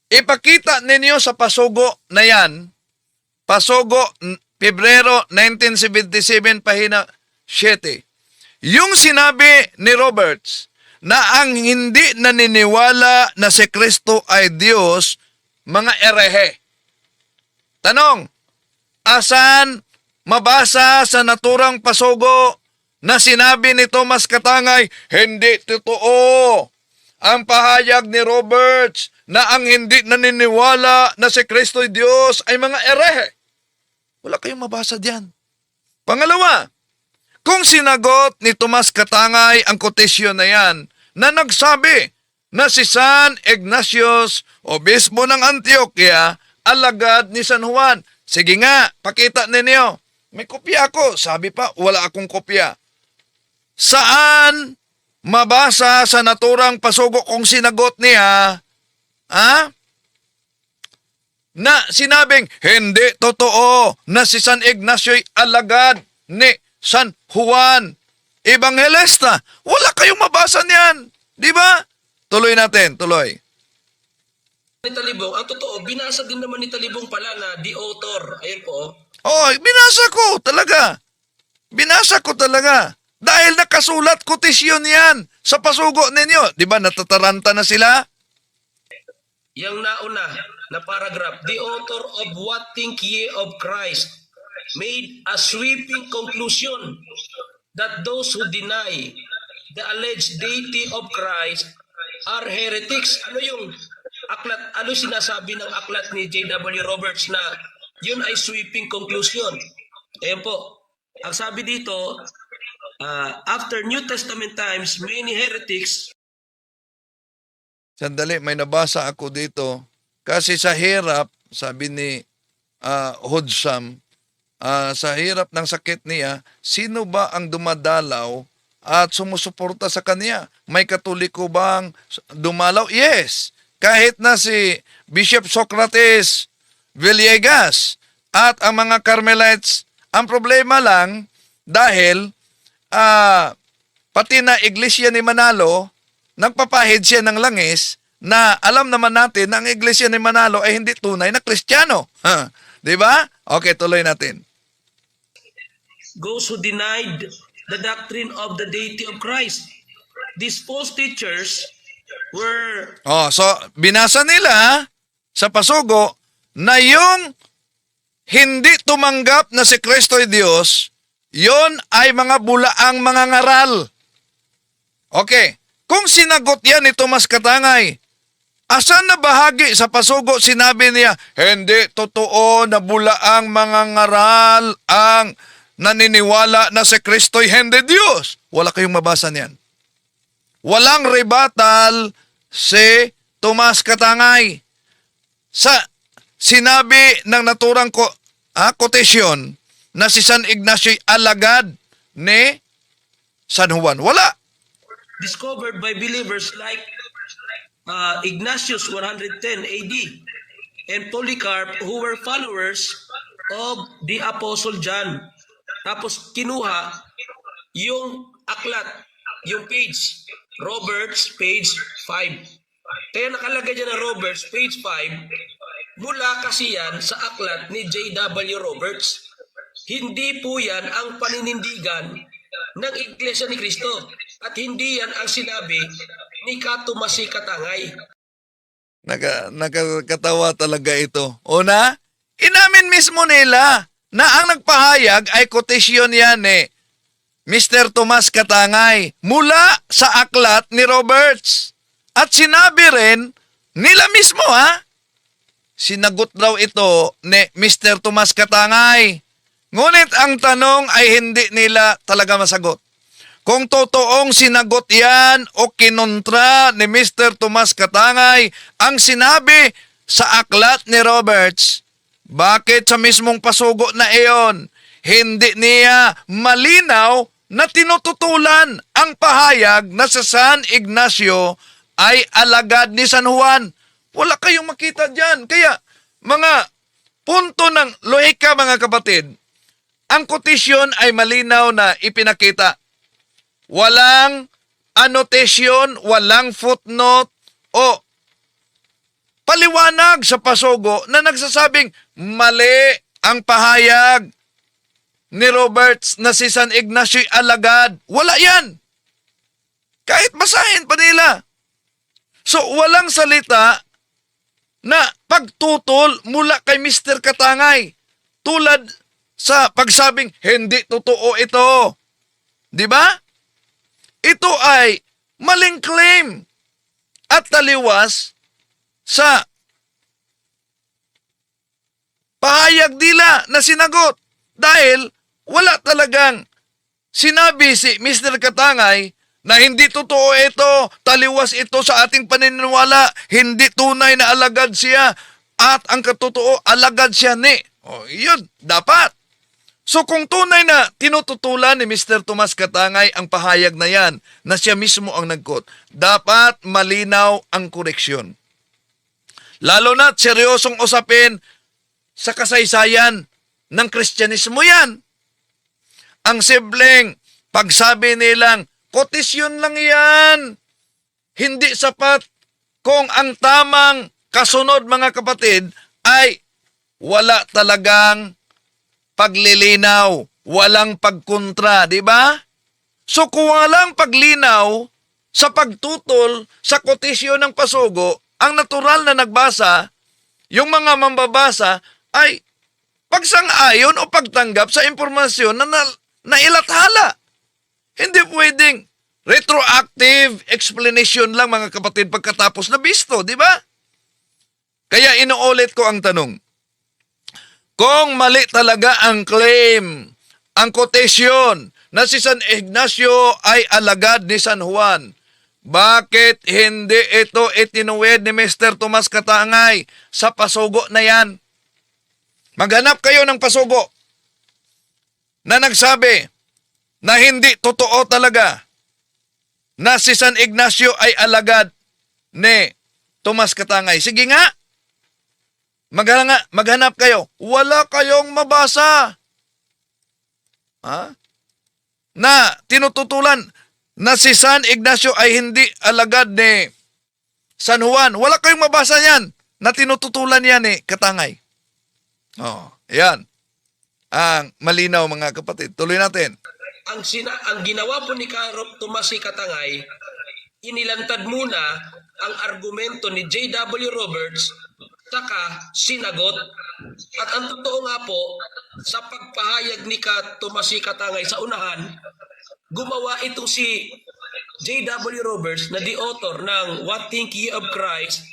ipakita ninyo sa pasugo na yan, pasugo Pebrero 1977, pahina 7. Yung sinabi ni Roberts na ang hindi naniniwala na si Kristo ay Diyos, mga erehe. Tanong, asan mabasa sa naturang pasugo na sinabi ni Tomas Katangay, hindi totoo ang pahayag ni Roberts na ang hindi naniniwala na si Kristo ay Diyos ay mga erehe? Wala kayong mabasa diyan. Pangalawa, kung sinagot ni Tomas Katangay ang kotisyon na yan na nagsabi na si San Ignatius, obispo ng Antioquia, alagad ni San Juan. Sige nga, pakita ninyo. May kopya ako. Sabi pa, wala akong kopya. Saan mabasa sa naturang pasugo kung sinagot niya, na sinabing hindi totoo na si San Ignacio ay alagad ni San Juan Evangelista? Wala kayong mabasa niyan. Di ba? Tuloy natin, tuloy. Ni Talibong, ang totoo, binasa din naman ni Talibong pala na the author. Ayun po. Binasa ko talaga. Binasa ko talaga. Dahil nakasulat kotisyon yan sa pasugo ninyo. Di ba natataranta na sila? Yang nauna na paragraph, the author of What Think Ye of Christ made a sweeping conclusion that those who deny the alleged deity of Christ are heretics. Ano yung aklat, ano sinasabi ng aklat ni J.W. Roberts na yun ay sweeping conclusion? Ayan po, ang sabi dito, after New Testament times, many heretics Sandali, may nabasa ako dito. Kasi sa hirap, sabi ni Hodsam, sa hirap ng sakit niya, sino ba ang dumadalaw at sumusuporta sa kanya? May Katoliko bang dumalaw? Yes. Kahit na si Bishop Socrates Villegas at ang mga Carmelites. Ang problema lang, dahil pati na iglesia ni Manalo, nagpapahid siya ng langis na alam naman natin na ang iglesia ni Manalo ay hindi tunay na Kristiyano. Di ba? Okay, tuloy natin. Those who denied the doctrine of the deity of Christ. These false teachers were So binasa nila sa pasugo na yung hindi tumanggap na si Kristo ay Diyos, yon ay mga bulaang mga ngaral. Okay, kung sinagot yan ni Tomas Katangay, asan na bahagi sa pasugo sinabi niya, hindi totoo na bulaang mga ngaral ang naniniwala na si Kristo'y hindi Diyos? Wala kayong mabasa niyan. Walang rebuttal si Tomas Katangay. Sa sinabi ng naturang kotasyon na si San Ignacio alagad ni San Juan. Wala. discovered by believers like Ignatius 110 AD and Polycarp, who were followers of the Apostle John. Tapos kinuha yung aklat, yung page, Roberts, page 5. Kaya nakalagay dyan na Roberts, page 5, mula kasi yan sa aklat ni J.W. Roberts. Hindi po yan ang paninindigan ng Iglesia ni Cristo. At hindi yan ang sinabi ni Cato Masi Katangay. Nakakatawa talaga ito. Una, inamin mismo nila na ang nagpahayag ay kotasyon yan Mr. Tomas Katangay mula sa aklat ni Roberts. At sinabi rin nila mismo sinagot daw ito ni Mr. Tomas Katangay. Ngunit ang tanong ay hindi nila talaga masagot. Kung totoong sinagot yan o kinontra ni Mr. Tomas Katangay ang sinabi sa aklat ni Roberts, bakit sa mismong pasugo na iyon, hindi niya malinaw na tinututulan ang pahayag na sa San Ignacio ay alagad ni San Juan? Wala kayong makita dyan. Kaya, mga punto ng lohika, mga kapatid, ang kotasyon ay malinaw na ipinakita. Walang annotation, walang footnote o paliwanag sa pasugo na nagsasabing mali ang pahayag ni Roberts na si San Ignacio alagad. Wala yan. Kahit basahin pa nila. So, walang salita na pagtutol mula kay Mr. Katangay. Tulad sa pagsabing, hindi totoo ito. Di ba? Ito ay maling claim at taliwas sa pahayag nila na sinagot dahil wala talagang sinabi si Mr. Katangay na hindi totoo ito, taliwas ito sa ating paniniwala, hindi tunay na alagad siya at ang katotoo alagad siya ni. Yun, dapat. So kung tunay na tinututulan ni Mr. Tomas Katangay ang pahayag na yan, na siya mismo ang nag-quote, dapat malinaw ang koreksyon. Lalo na seryosong usapin sa kasaysayan ng Kristyanismo yan. Ang simpleng pagsabi nilang, kotasyon lang yan. Hindi sapat kung ang tamang kasunod, mga kapatid, ay wala talagang paglilinaw, walang pagkontra, di ba? So kung walang paglinaw sa pagtutol sa kotasyon ng pasugo, ang natural na nagbasa, yung mga mambabasa ay pagsang-ayon o pagtanggap sa impormasyon na ilathala. Hindi pwedeng retroactive explanation lang, mga kapatid, pagkatapos na bisto, di ba? Kaya inuulit ko ang tanong. Kung mali talaga ang claim, ang kotasyon na si San Ignacio ay alagad ni San Juan, Bakit hindi ito itinuwid ni Mr. Tomas Katangay sa pasugo na yan? Maghanap kayo ng pasugo na nagsabi na hindi totoo talaga na si San Ignacio ay alagad ni Tomas Katangay. Sige nga, maghanap kayo. Wala kayong mabasa. Ha? Na tinututulan na si San Ignacio ay hindi alagad ni San Juan. Wala kayong mabasa yan na tinututulan yan ni Katangay. Oh, yan. Ang malinaw mga kapatid. Tuloy natin. Ang ginawa po ni Tomas C. Katangay, inilantad muna ang argumento ni J.W. Roberts, saka sinagot. At ang totoo nga po, sa pagpahayag ni Tomas C. Katangay sa unahan, gumawa itong si J.W. Roberts na the author ng What Think Ye of Christ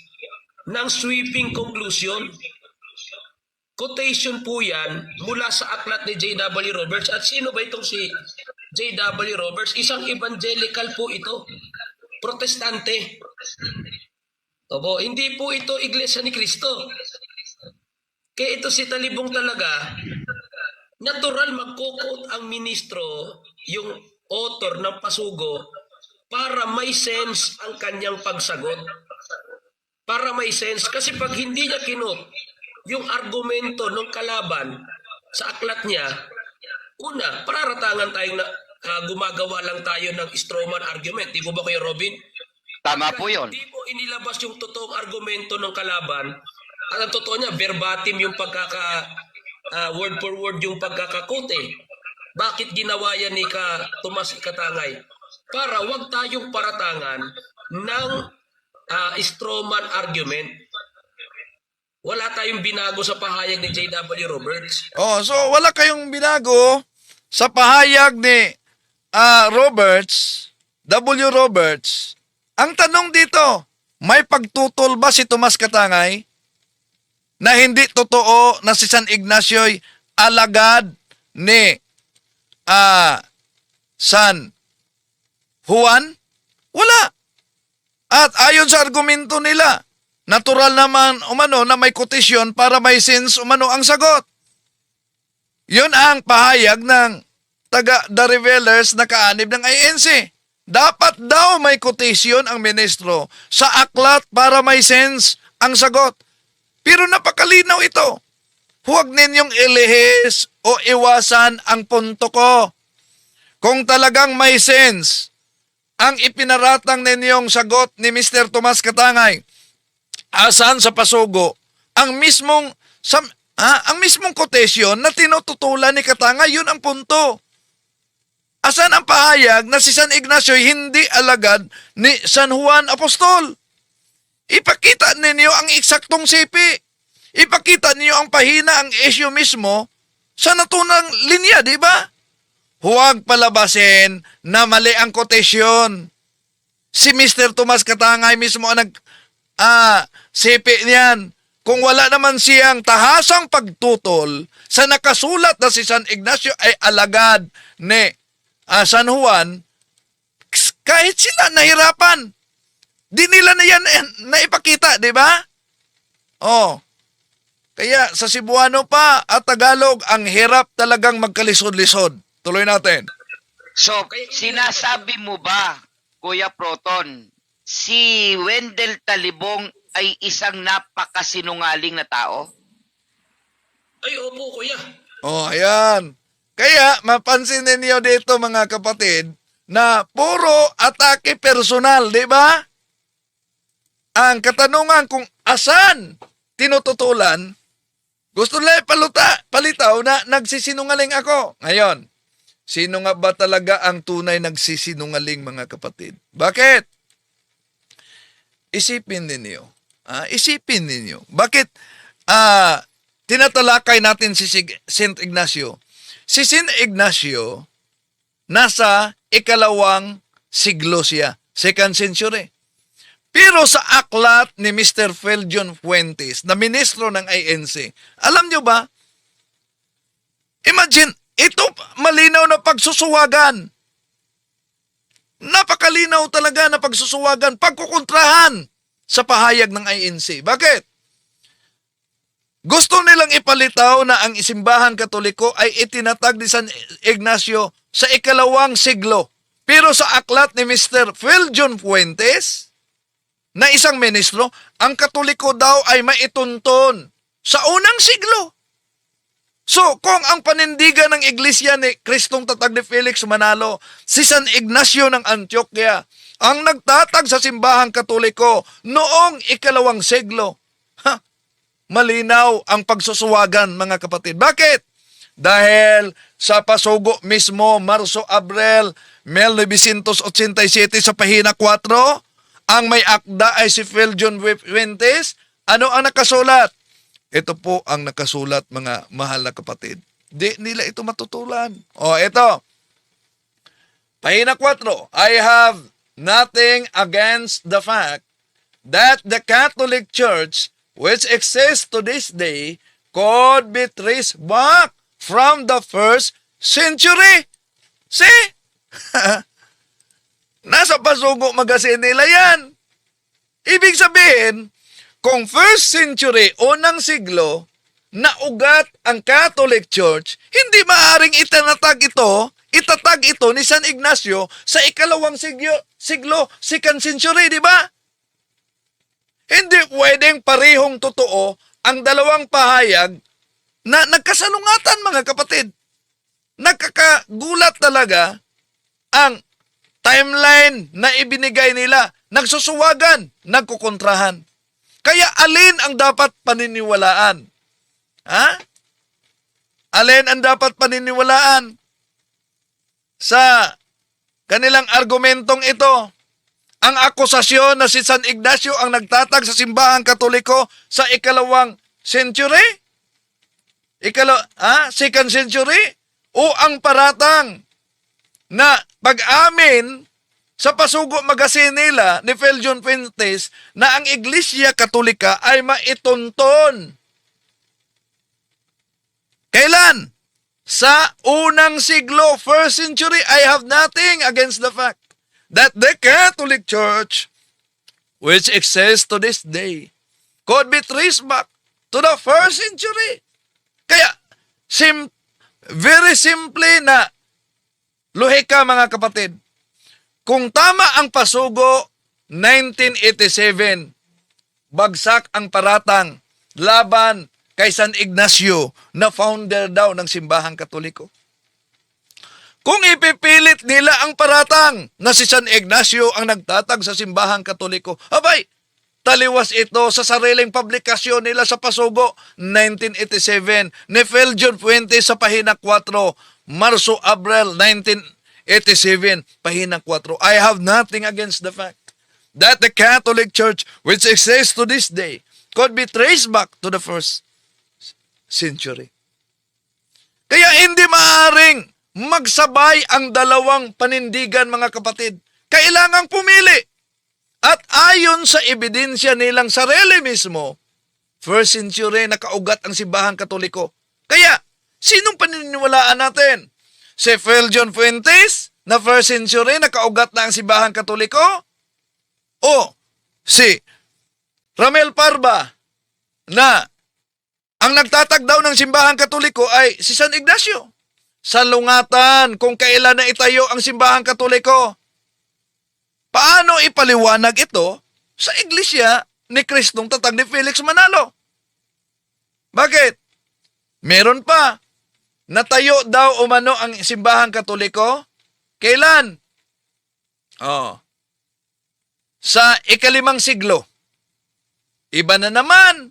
ng sweeping conclusion. Quotation po yan mula sa aklat ni J.W. Roberts. At sino ba itong si J.W. Roberts? Isang evangelical po ito. Protestante. Opo, hindi po ito Iglesia ni Cristo. Kaya ito si Talibong talaga, natural magkukot ang ministro, yung author ng pasugo, para may sense ang kanyang pagsagot. Para may sense. Kasi pag hindi niya kinot yung argumento ng kalaban sa aklat niya, una, pararatangan tayong gumagawa lang tayo ng strawman argument. Di po ba Kuya Robin? Tama po yun. Di mo inilabas yung totoong argumento ng kalaban. At ang totoo niya, verbatim yung word for word yung pagkakakote. Bakit ginawa yan ni Tomas Katangay? Para wag tayong paratangan ng strawman argument. Wala tayong binago sa pahayag ni J.W. Roberts. Oh, so wala kayong binago sa pahayag ni Roberts, W. Roberts. Ang tanong dito, may pagtutol ba si Tomas Katangay na hindi totoo na si San Ignacio ay alagad ni San Juan? Wala. At ayon sa argumento nila, natural naman umano na may kotisyon para may sense umano ang sagot. Yun ang pahayag ng taga-The Revelers na kaanib ng INC. Dapat daw may kotisyon ang ministro sa aklat para may sense ang sagot. Pero napakalinaw ito. Huwag ninyong ilihis o iwasan ang punto ko. Kung talagang may sense ang ipinaratang ninyong sagot ni Mr. Tomas Katangay, asan sa pasugo ang mismong quotation na tinututulan ni Katangay, yun ang punto. Asan ang pahayag na si San Ignacio hindi alagad ni San Juan Apostol? Ipakita ninyo ang eksaktong sipi. Ipakita ninyo ang pahina, ang issue mismo sa natunang linya, di ba? Huwag palabasin na mali ang quotation. Si Mr. Tomas Katangay mismo ang sipi niyan. Kung wala naman siyang tahasang pagtutol sa nakasulat na si San Ignacio ay alagad ni San Juan, kahit sila nahirapan, di nila na yan naipakita, di ba? Oh. Kaya sa Cebuano pa at Tagalog, ang hirap talagang magkalisod-lisod. Tuloy natin. So, sinasabi mo ba, Kuya Proton, si Wendell Talibong ay isang napakasinungaling na tao? Ay, opo, Kuya. Oh, ayan. Kaya, mapansin ninyo dito mga kapatid, na puro atake personal, di ba? Ang katanungan kung asan tinututulan, gusto nila palitaw na nagsisinungaling ako. Ngayon, sino nga ba talaga ang tunay nagsisinungaling mga kapatid? Bakit? Isipin ninyo. Isipin ninyo. Bakit tinatalakay natin si Saint Ignacio? Si Saint Ignacio, nasa ikalawang siglo siya, 2nd century. Pero sa aklat ni Mr. Feljon Fuentes, na ministro ng INC, alam nyo ba? Imagine, ito malinaw na pagsusuwagan. Napakalinaw talaga na pagsusuwagan, pagkukontrahan sa pahayag ng INC. Bakit? Gusto nilang ipalitaw na ang Simbahang Katoliko ay itinatag ni San Ignacio sa ikalawang siglo. Pero sa aklat ni Mr. Phil John Fuentes, na isang ministro, ang Katoliko daw ay maitunton sa unang siglo. So, kung ang panindigan ng Iglesia ni Kristong Tatag ni Felix Manalo, si San Ignacio ng Antioquia, ang nagtatag sa Simbahang Katoliko noong ikalawang siglo, malinaw ang pagsusuwagan, mga kapatid. Bakit? Dahil sa pasugo mismo, Marso Abril 1987 sa pahina 4, ang may akda ay si Phil John Fuentes. Ano ang nakasulat? Ito po ang nakasulat, mga mahal na kapatid. Di nila ito matutulan. O, ito. Pahina 4, I have nothing against the fact that the Catholic Church, which exists to this day, could be traced back from the first century. See? Nasa pasugo magasin nila yan. Ibig sabihin, kung first century, unang siglo, naugat ang Catholic Church, hindi maaaring itatag ito ni San Ignacio sa ikalawang siglo, second century, di ba? Hindi pwedeng parehong totoo ang dalawang pahayag na nagkasalungatan, mga kapatid. Nagkakagulat talaga ang timeline na ibinigay nila. Nagsusuwagan, nagkukontrahan. Kaya alin ang dapat paniniwalaan? Ha? Alin ang dapat paniniwalaan? Sa kanilang argumentong ito, ang akusasyon na si San Ignacio ang nagtatag sa Simbahang Katoliko sa ikalawang century? Second century? O ang paratang na pag-amin sa pasugo magasin nila ni Phil John Fuentes na ang Iglesia Katolika ay maitunton. Kailan? Sa unang siglo, first century. I have nothing against the fact that the Catholic Church, which exists to this day, could be traced back to the first century. Kaya, very simply na luhika, mga kapatid. Kung tama ang pasugo, 1987, bagsak ang paratang laban kay San Ignacio na founder daw ng Simbahang Katoliko. Kung ipipilit nila ang paratang na si San Ignacio ang nagtatag sa Simbahang Katoliko, abay, taliwas ito sa sariling publikasyon nila sa pasugo, 1987, ni Phil John Fuentes sa pahina 4, Marso Abril 1987, pahina 4. I have nothing against the fact that the Catholic Church, which exists to this day, could be traced back to the first century. Kaya hindi maaring magsabay ang dalawang panindigan, mga kapatid. Kailangang pumili. At ayon sa ebidensya nilang sarili mismo, first century nakaugat ang Simbahang Katoliko. Kaya, sinong paniniwalaan natin? Si Phil John Fuentes na first century nakaugat na ang Simbahang Katoliko? O si Ramel Parba na ang nagtatag daw ng Simbahang Katoliko ay si San Ignacio? Salungatan kung kailan na itayo ang Simbahang Katoliko. Paano ipaliwanag ito sa Iglesia ni Kristong Tatag ni Felix Manalo? Bakit? Meron pa. Natayo daw umano ang Simbahang Katoliko. Kailan? Sa ika-5 siglo. Iba na naman.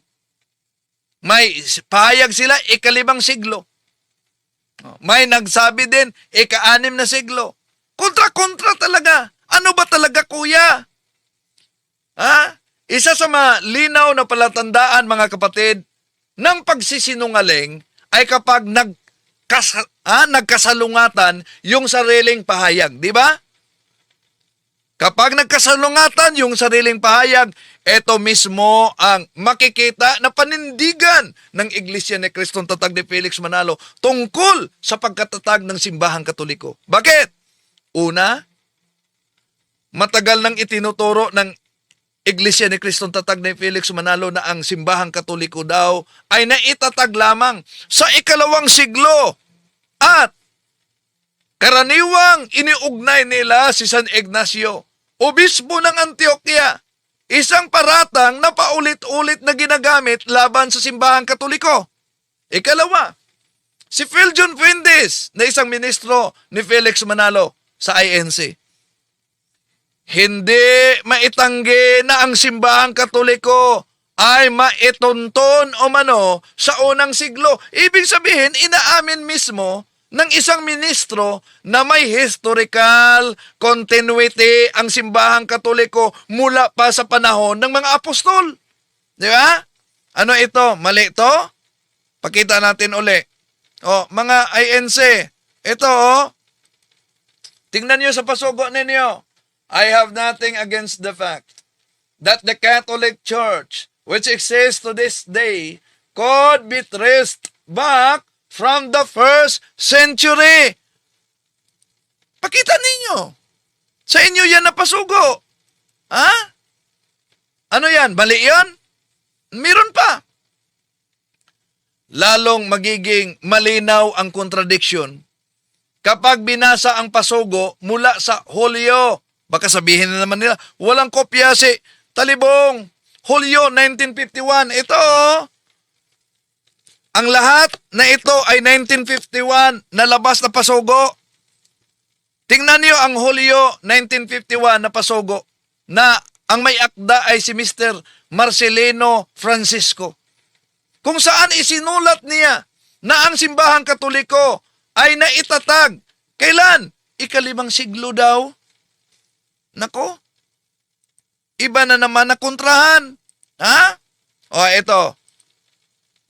May pahayag sila ika-5 siglo. May nagsabi din ika-6 na siglo. Kontra-kontra talaga. Ano ba talaga, kuya? Isa sa malinaw na palatandaan, mga kapatid, ng pagsisinungaling ay kapag nagkasalungatan yung sariling pahayag. Di ba? Kapag nagkasalungatan yung sariling pahayag, ito mismo ang makikita na panindigan ng Iglesia ni Kristong Tatag ni Felix Manalo tungkol sa pagkatatag ng Simbahang Katoliko. Bakit? Una, matagal nang itinuturo ng Iglesia ni Kristong Tatag ni Felix Manalo na ang simbahang katoliko daw ay naitatag lamang sa ikalawang siglo at karaniwang iniugnay nila si San Ignacio, obispo ng Antioquia, isang paratang na paulit-ulit na ginagamit laban sa simbahang katoliko. Ikalawa, si Phil John Fuentes na isang ministro ni Felix Manalo sa INC. Hindi maitanggi na ang simbahang katoliko ay maitunton o mano sa unang siglo. Ibig sabihin, inaamin mismo ng isang ministro na may historical continuity ang simbahang katoliko mula pa sa panahon ng mga apostol. Di ba? Ano ito? Mali ito? Pakita natin uli. O, mga INC, ito tingnan nyo sa pasugo ninyo. I have nothing against the fact that the Catholic Church, which exists to this day, could be traced back from the first century. Pakita ninyo. Sa inyo yan na pasugo. Ha? Ano yan? Mali yan? Meron pa. Lalong magiging malinaw ang contradiction kapag binasa ang pasugo mula sa Hulyo. Baka sabihin na naman nila, walang kopya si Talibong. Hulyo 1951. Ito, ang lahat na ito ay 1951 na labas na pasugo. Tingnan niyo ang Hulyo 1951 na pasugo na ang may akda ay si Mr. Marcelino Francisco. Kung saan isinulat niya na ang simbahang katoliko ay naitatag. Kailan? Ika-5 siglo daw. Nako, iba na naman na kontrahan. Ha? O, ito.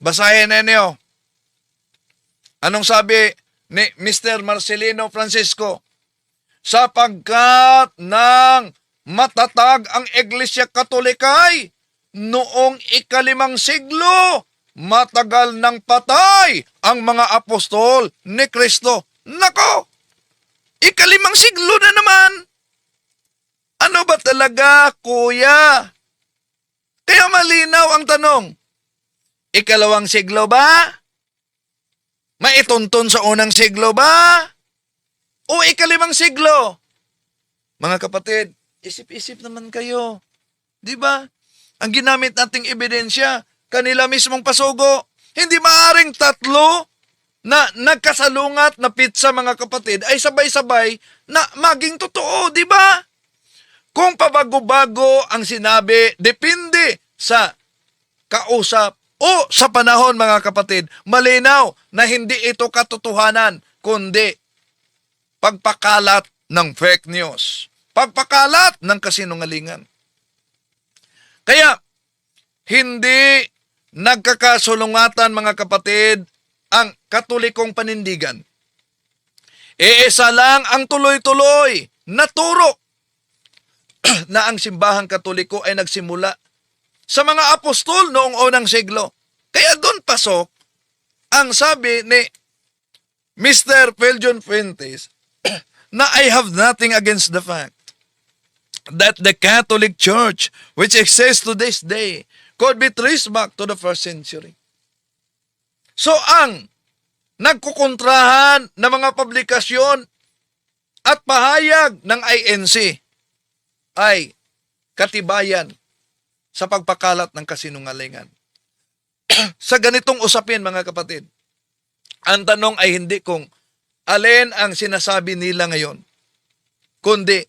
Basahin ninyo. Anong sabi ni Mr. Marcelino Francisco? Sapagkat ng matatag ang Iglesia Katolikay noong ika-5 siglo, matagal nang patay ang mga apostol ni Kristo. Nako, ika-5 siglo na naman. Ano ba talaga, kuya? Kaya malinaw ang tanong. Ika-2 siglo ba? Maituntun sa unang siglo ba? O ika-5 siglo? Mga kapatid, isip-isip naman kayo. Di ba? Ang ginamit nating ebidensya, kanila mismong pasugo. Hindi maaring 3 na nagkasalungat na pizza, mga kapatid, ay sabay-sabay na maging totoo, di ba? Kung pabago-bago ang sinabi, depende sa kausap o sa panahon, mga kapatid, malinaw na hindi ito katotohanan, kundi pagpakalat ng fake news. Pagpakalat ng kasinungalingan. Kaya, hindi nagkakasulungatan, mga kapatid, ang katolikong panindigan. Iisa lang ang tuloy-tuloy na turo na ang simbahang katoliko ay nagsimula sa mga apostol noong unang siglo. Kaya doon pasok ang sabi ni Mr. Phil John Fuentes na I have nothing against the fact that the Catholic Church, which exists to this day, could be traced back to the first century. So ang nagkukontrahan na mga publikasyon at pahayag ng INC ay katibayan sa pagpakalat ng kasinungalingan. Sa ganitong usapin, mga kapatid, ang tanong ay hindi kung alin ang sinasabi nila ngayon, kundi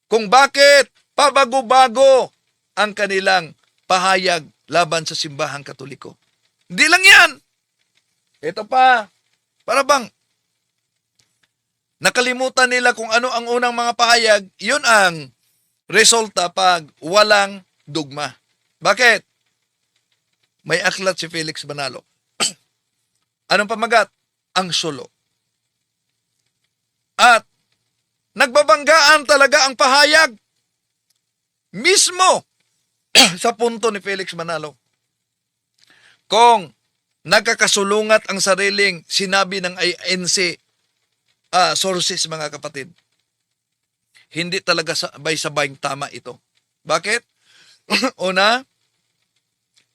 kung bakit pabago-bago ang kanilang pahayag laban sa simbahang katoliko. Hindi lang yan. Ito pa, para bang nakalimutan nila kung ano ang unang mga pahayag, yun ang resulta pag walang dugma. Bakit? May aklat si Felix Manalo. Anong pamagat? Ang sulo. At nagbabanggaan talaga ang pahayag mismo sa punto ni Felix Manalo. Kung nagkakasulungat ang sariling sinabi ng INC sources, mga kapatid, hindi talaga sabay-sabayng tama ito. Bakit? Una,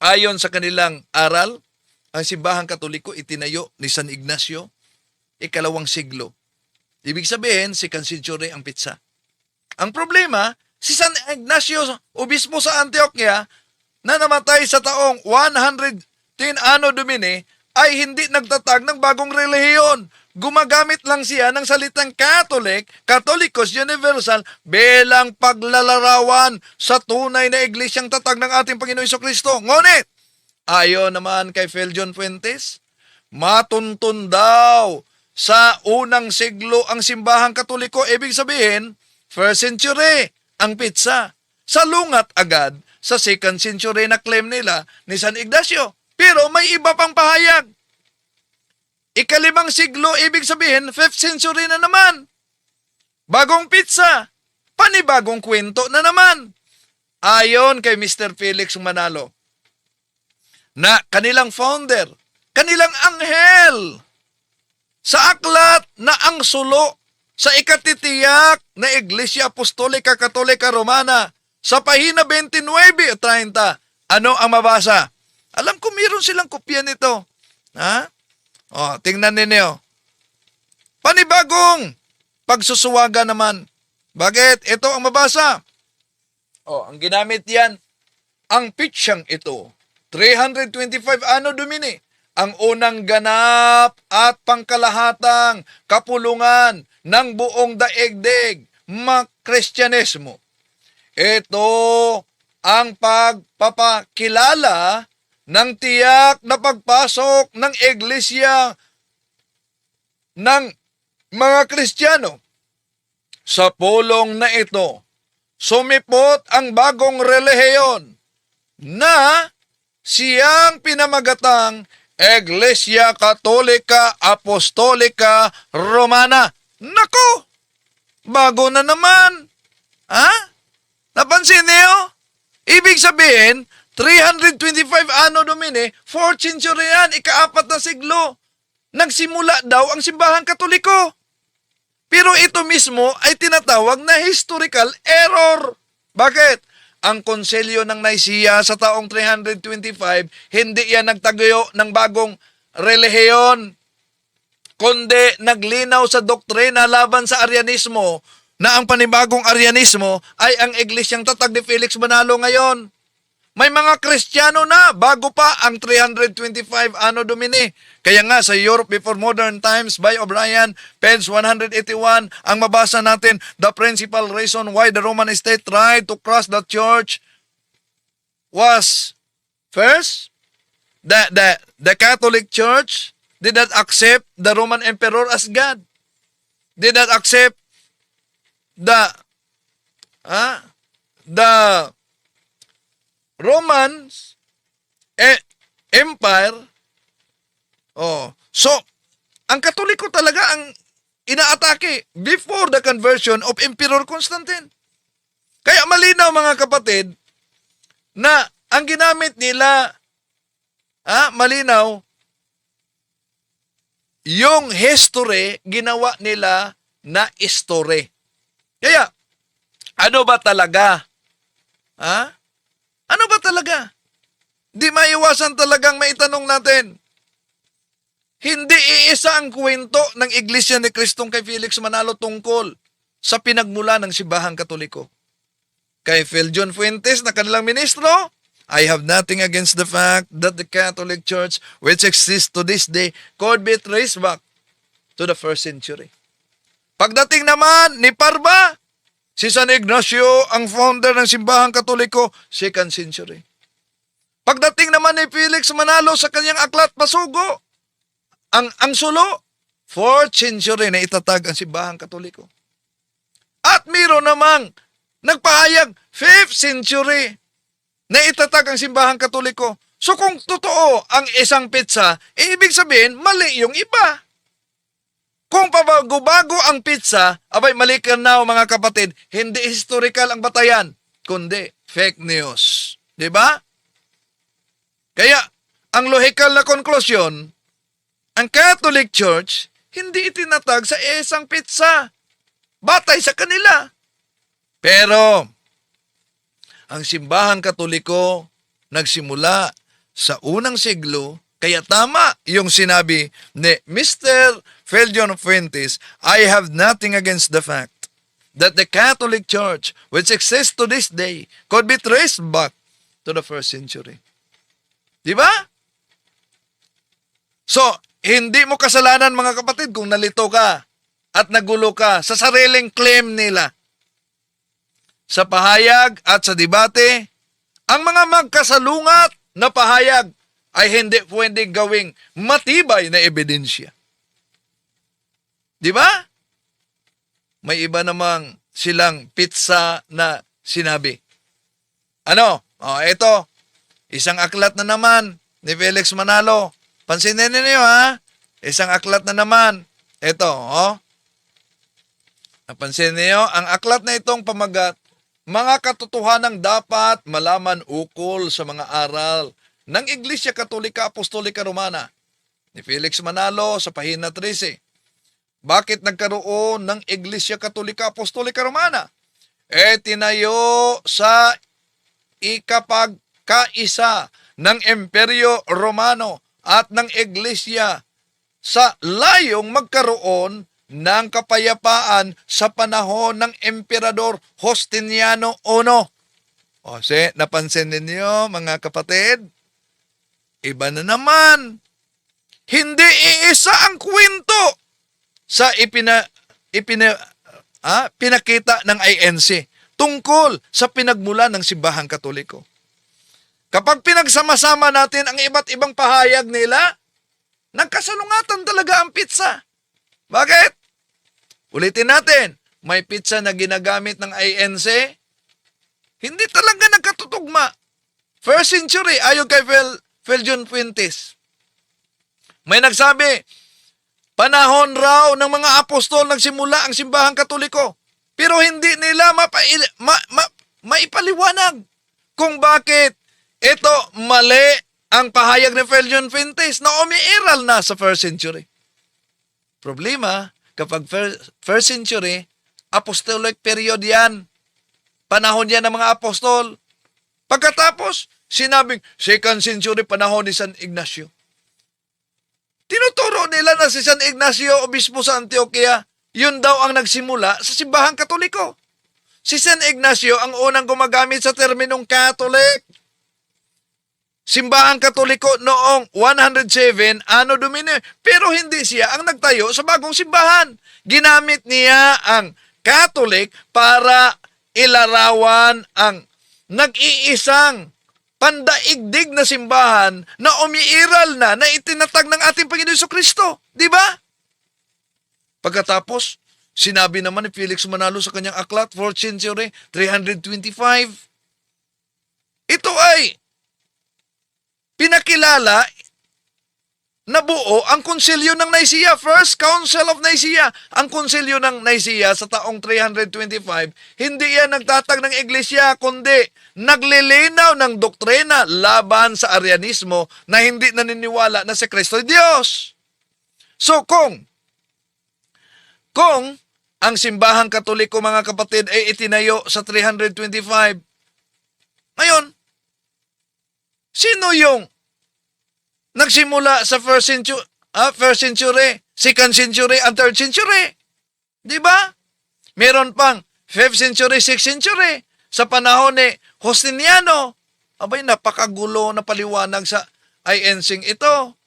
ayon sa kanilang aral, ang simbahang Katoliko itinayo ni San Ignacio, ikalawang siglo. Ibig sabihin, second century ang pitsa. Ang problema, si San Ignacio, obispo sa Antioquia, na namatay sa taong 110 Anno Domini, ay hindi nagtatag ng bagong relihiyon. Gumagamit lang siya ng salitang Catholic, Catholicos Universal, bilang paglalarawan sa tunay na iglesyang tatag ng ating Panginoon Jesucristo. Ngunit, ayon naman kay Feljon Fuentes, matuntun daw sa unang siglo ang simbahang Katoliko. Ibig sabihin, first century ang pitsa. Salungat agad sa second century na claim nila ni San Ignacio. Pero may iba pang pahayag. Ikalimang siglo, ibig sabihin, 5th century na naman. Bagong pitsa. Panibagong kwento na naman. Ayon kay Mr. Felix Manalo, na kanilang founder, kanilang anghel, sa aklat na ang sulo sa ikatitiyak na Iglesia Apostolika Katolika Romana, sa pahina 29 o 30, ano ang mabasa? Alam ko meron silang kopya nito. Ha? O, tingnan ninyo. Panibagong pagsusuwaga naman. Bakit? Ito ang mabasa. O, ang ginamit yan, ang pitsyang ito, 325 Anno Domini, ang unang ganap at pangkalahatang kapulungan ng buong daigdig, Kristyanismo. Ito ang pagpapakilala ng tiyak na pagpasok ng iglesia ng mga Kristiyano. Sa pulong na ito, sumipot ang bagong relihiyon na siyang pinamagatang Iglesia Katolika Apostolika Romana. Nako! Bago na naman! Ha? Napansin niyo? Ibig sabihin, 325 Anno Domini, 4th century yan, ika-4 na siglo. Nagsimula daw ang simbahang Katoliko. Pero ito mismo ay tinatawag na historical error. Bakit? Ang konselyo ng Nicaea sa taong 325, hindi yan nagtaguyo ng bagong relihiyon, kundi naglinaw sa doktrina laban sa Arianismo, na ang panibagong Arianismo ay ang iglesyang tatag ni Felix Manalo ngayon. May mga Kristiyano na bago pa ang 325 Anno Domini. Kaya nga sa Europe Before Modern Times by O'Brien, page 181, ang mabasa natin, the principal reason why the Roman state tried to crush the church was, first, the Catholic Church did not accept the Roman Emperor as God. Did not accept the Roman Empire. So, ang Katoliko talaga ang inaatake before the conversion of Emperor Constantine. Kaya malinaw mga kapatid na ang ginamit nila, malinaw, yung history ginawa nila na history. Kaya, ano ba talaga? Ano ba talaga? Di maiwasan talagang maitanong natin. Hindi iisa ang kwento ng Iglesia ni Kristong kay Felix Manalo tungkol sa pinagmula ng simbahang Katoliko. Kay Feljon Fuentes na kanilang ministro, I have nothing against the fact that the Catholic Church, which exists to this day, could be traced back to the 1st century. Pagdating naman ni Parva, si San Ignacio, ang founder ng simbahang Katoliko, 2nd century. Pagdating naman ni Felix Manalo sa kanyang aklat Pasugo, ang sulo, 4th century na itatag ang simbahang Katoliko. At mayroon namang nagpahayag 5th century na itatag ang simbahang Katoliko. So kung totoo ang isang pitsa, ibig sabihin mali yung iba. Kung pabago-bago ang pitsa, abay mali ka na mga kapatid, hindi historical ang batayan, kundi fake news. Diba? Kaya, ang logical na konklusyon, ang Catholic Church, hindi itinatag sa isang pitsa. Batay sa kanila. Pero, ang simbahang Katoliko nagsimula sa unang siglo, kaya tama yung sinabi ni Mr. Feljon Fuentes, I have nothing against the fact that the Catholic Church, which exists to this day, could be traced back to the first century. Di ba? So, hindi mo kasalanan mga kapatid kung nalito ka at nagulo ka sa sariling claim nila. Sa pahayag at sa debate, ang mga magkasalungat na pahayag ay hindi pwedeng gawing matibay na ebidensya. Di ba? May iba namang silang pizza na sinabi. Ano? Ito. Isang aklat na naman ni Felix Manalo. Pansinin niyo ha. Isang aklat na naman. Ito, Napansin niyo, ang aklat na itong pamagat, mga katotohanang dapat malaman ukol sa mga aral ng Iglesia Katolika Apostolika Romana ni Felix Manalo sa pahina 13. Bakit nagkaroon ng Iglesia Katolika Apostolika Romana? Tinayo sa ikapagkaisa ng Imperyo Romano at ng Iglesia sa layong magkaroon ng kapayapaan sa panahon ng Emperador Justiniano I. Napansin ninyo mga kapatid? Iba na naman. Hindi iisa ang kwento sa pinakita ng INC tungkol sa pinagmula ng simbahang Katoliko. Kapag pinagsama-sama natin ang iba't ibang pahayag nila, nagkasalungatan talaga ang pizza. Bakit? Ulitin natin, may pizza na ginagamit ng INC, hindi talaga nagkatutugma. First century, ayon kay Feljon Fuentes. May nagsabi, panahon raw ng mga apostol nagsimula ang simbahang Katoliko. Pero hindi nila maipaliwanag kung bakit ito mali ang pahayag ni Feljon Fuentes na umiiral na sa first century. Problema, kapag first century, apostolic period yan. Panahon yan ng mga apostol. Pagkatapos, sinabing second century panahon ni San Ignacio. Tinuturo nila na si San Ignacio, obispo sa Antioquia, yun daw ang nagsimula sa simbahang Katoliko. Si San Ignacio ang unang gumagamit sa terminong Catholic. Simbahang Katoliko noong 107 Anno Domini, pero hindi siya ang nagtayo sa bagong simbahan. Ginamit niya ang Catholic para ilarawan ang nag-iisang pandaigdig na simbahan na umiiral na itinatag ng ating Panginoon Jesucristo. Di ba? Pagkatapos, sinabi naman ni Felix Manalo sa kanyang aklat, 4th century, 325. Ito ay pinakilala na buo ang konsilyo ng Nicaea, First Council of Nicaea. Ang konsilyo ng Nicaea sa taong 325, hindi yan nagtatag ng iglesia, kundi naglilinaw ng doktrina laban sa Arianismo na hindi naniniwala na si Kristo ay Diyos. So kung ang simbahang Katoliko mga kapatid ay itinayo sa 325, ngayon, sino yung nagsimula sa first century, second century, and third century? Di ba? Meron pang 5th century, 6th century sa panahon ni Justiniano. Abay, napakagulo na paliwanag sa INC ito.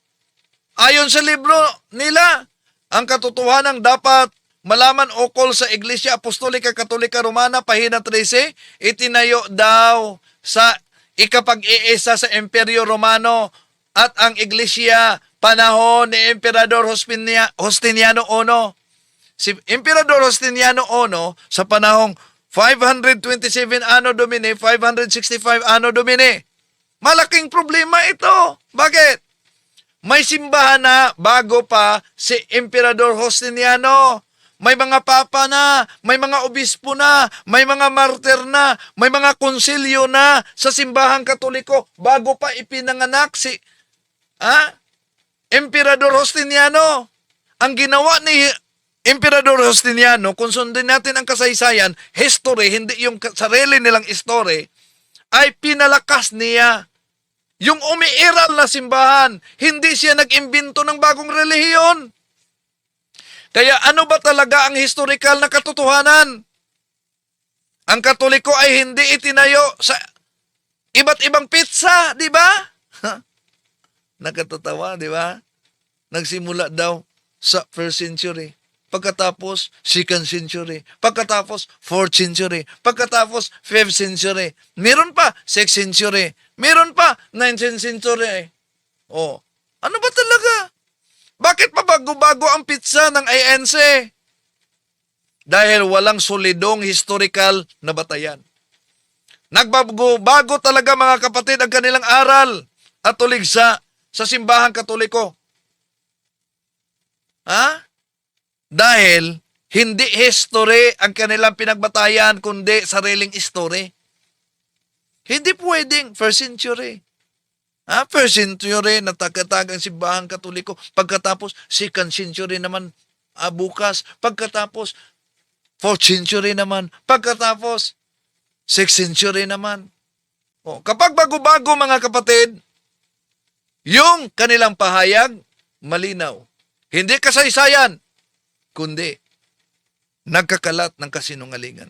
Ayon sa libro nila, ang katotohanan dapat malaman ukol sa Iglesia Apostolika Katolika Romana, pahina 13, itinayo daw sa ikapag-iisa sa Imperyo Romano at ang Iglesia panahon ni Emperador Justiniano I. Si Emperador Justiniano I sa panahong 527 Anno Domini, 565 Anno Domini. Malaking problema ito. Bakit? May simbahan na bago pa si Emperador Justiniano. May mga papa na, may mga obispo na, may mga martir na, may mga konsilyo na sa simbahang Katoliko bago pa ipinanganak si Emperador Justiniano. Ang ginawa ni Emperador Justiniano, kung sundin natin ang kasaysayan, history, hindi yung sarili nilang history, ay pinalakas niya yung umiiral na simbahan. Hindi siya nag-imbento ng bagong relihiyon. Kaya ano ba talaga ang historical na katotohanan? Ang Katoliko ay hindi itinayo sa iba't ibang pizza, di ba? Nakatatawa, di ba? Nagsimula daw sa 1st century. Pagkatapos, 2nd century. Pagkatapos, 4th century. Pagkatapos, 5th century. Meron pa, 6th century. Meron pa, 19th century. Oh, ano ba talaga? Bakit pa bago-bago ang pizza ng INC? Dahil walang solidong historical na batayan. Nagbago-bago talaga mga kapatid ang kanilang aral at tuligsa sa simbahang Katoliko. Ha? Dahil hindi history ang kanilang pinagbatayan kundi sariling history. Hindi pwedeng 1st century. 1st century natakatag ang simbahang Katoliko. Pagkatapos 2nd century naman bukas. Pagkatapos 4th century naman. Pagkatapos 6th century naman. Kapag bago-bago mga kapatid, yung kanilang pahayag malinaw. Hindi kasaysayan, kundi nagkakalat ng kasinungalingan.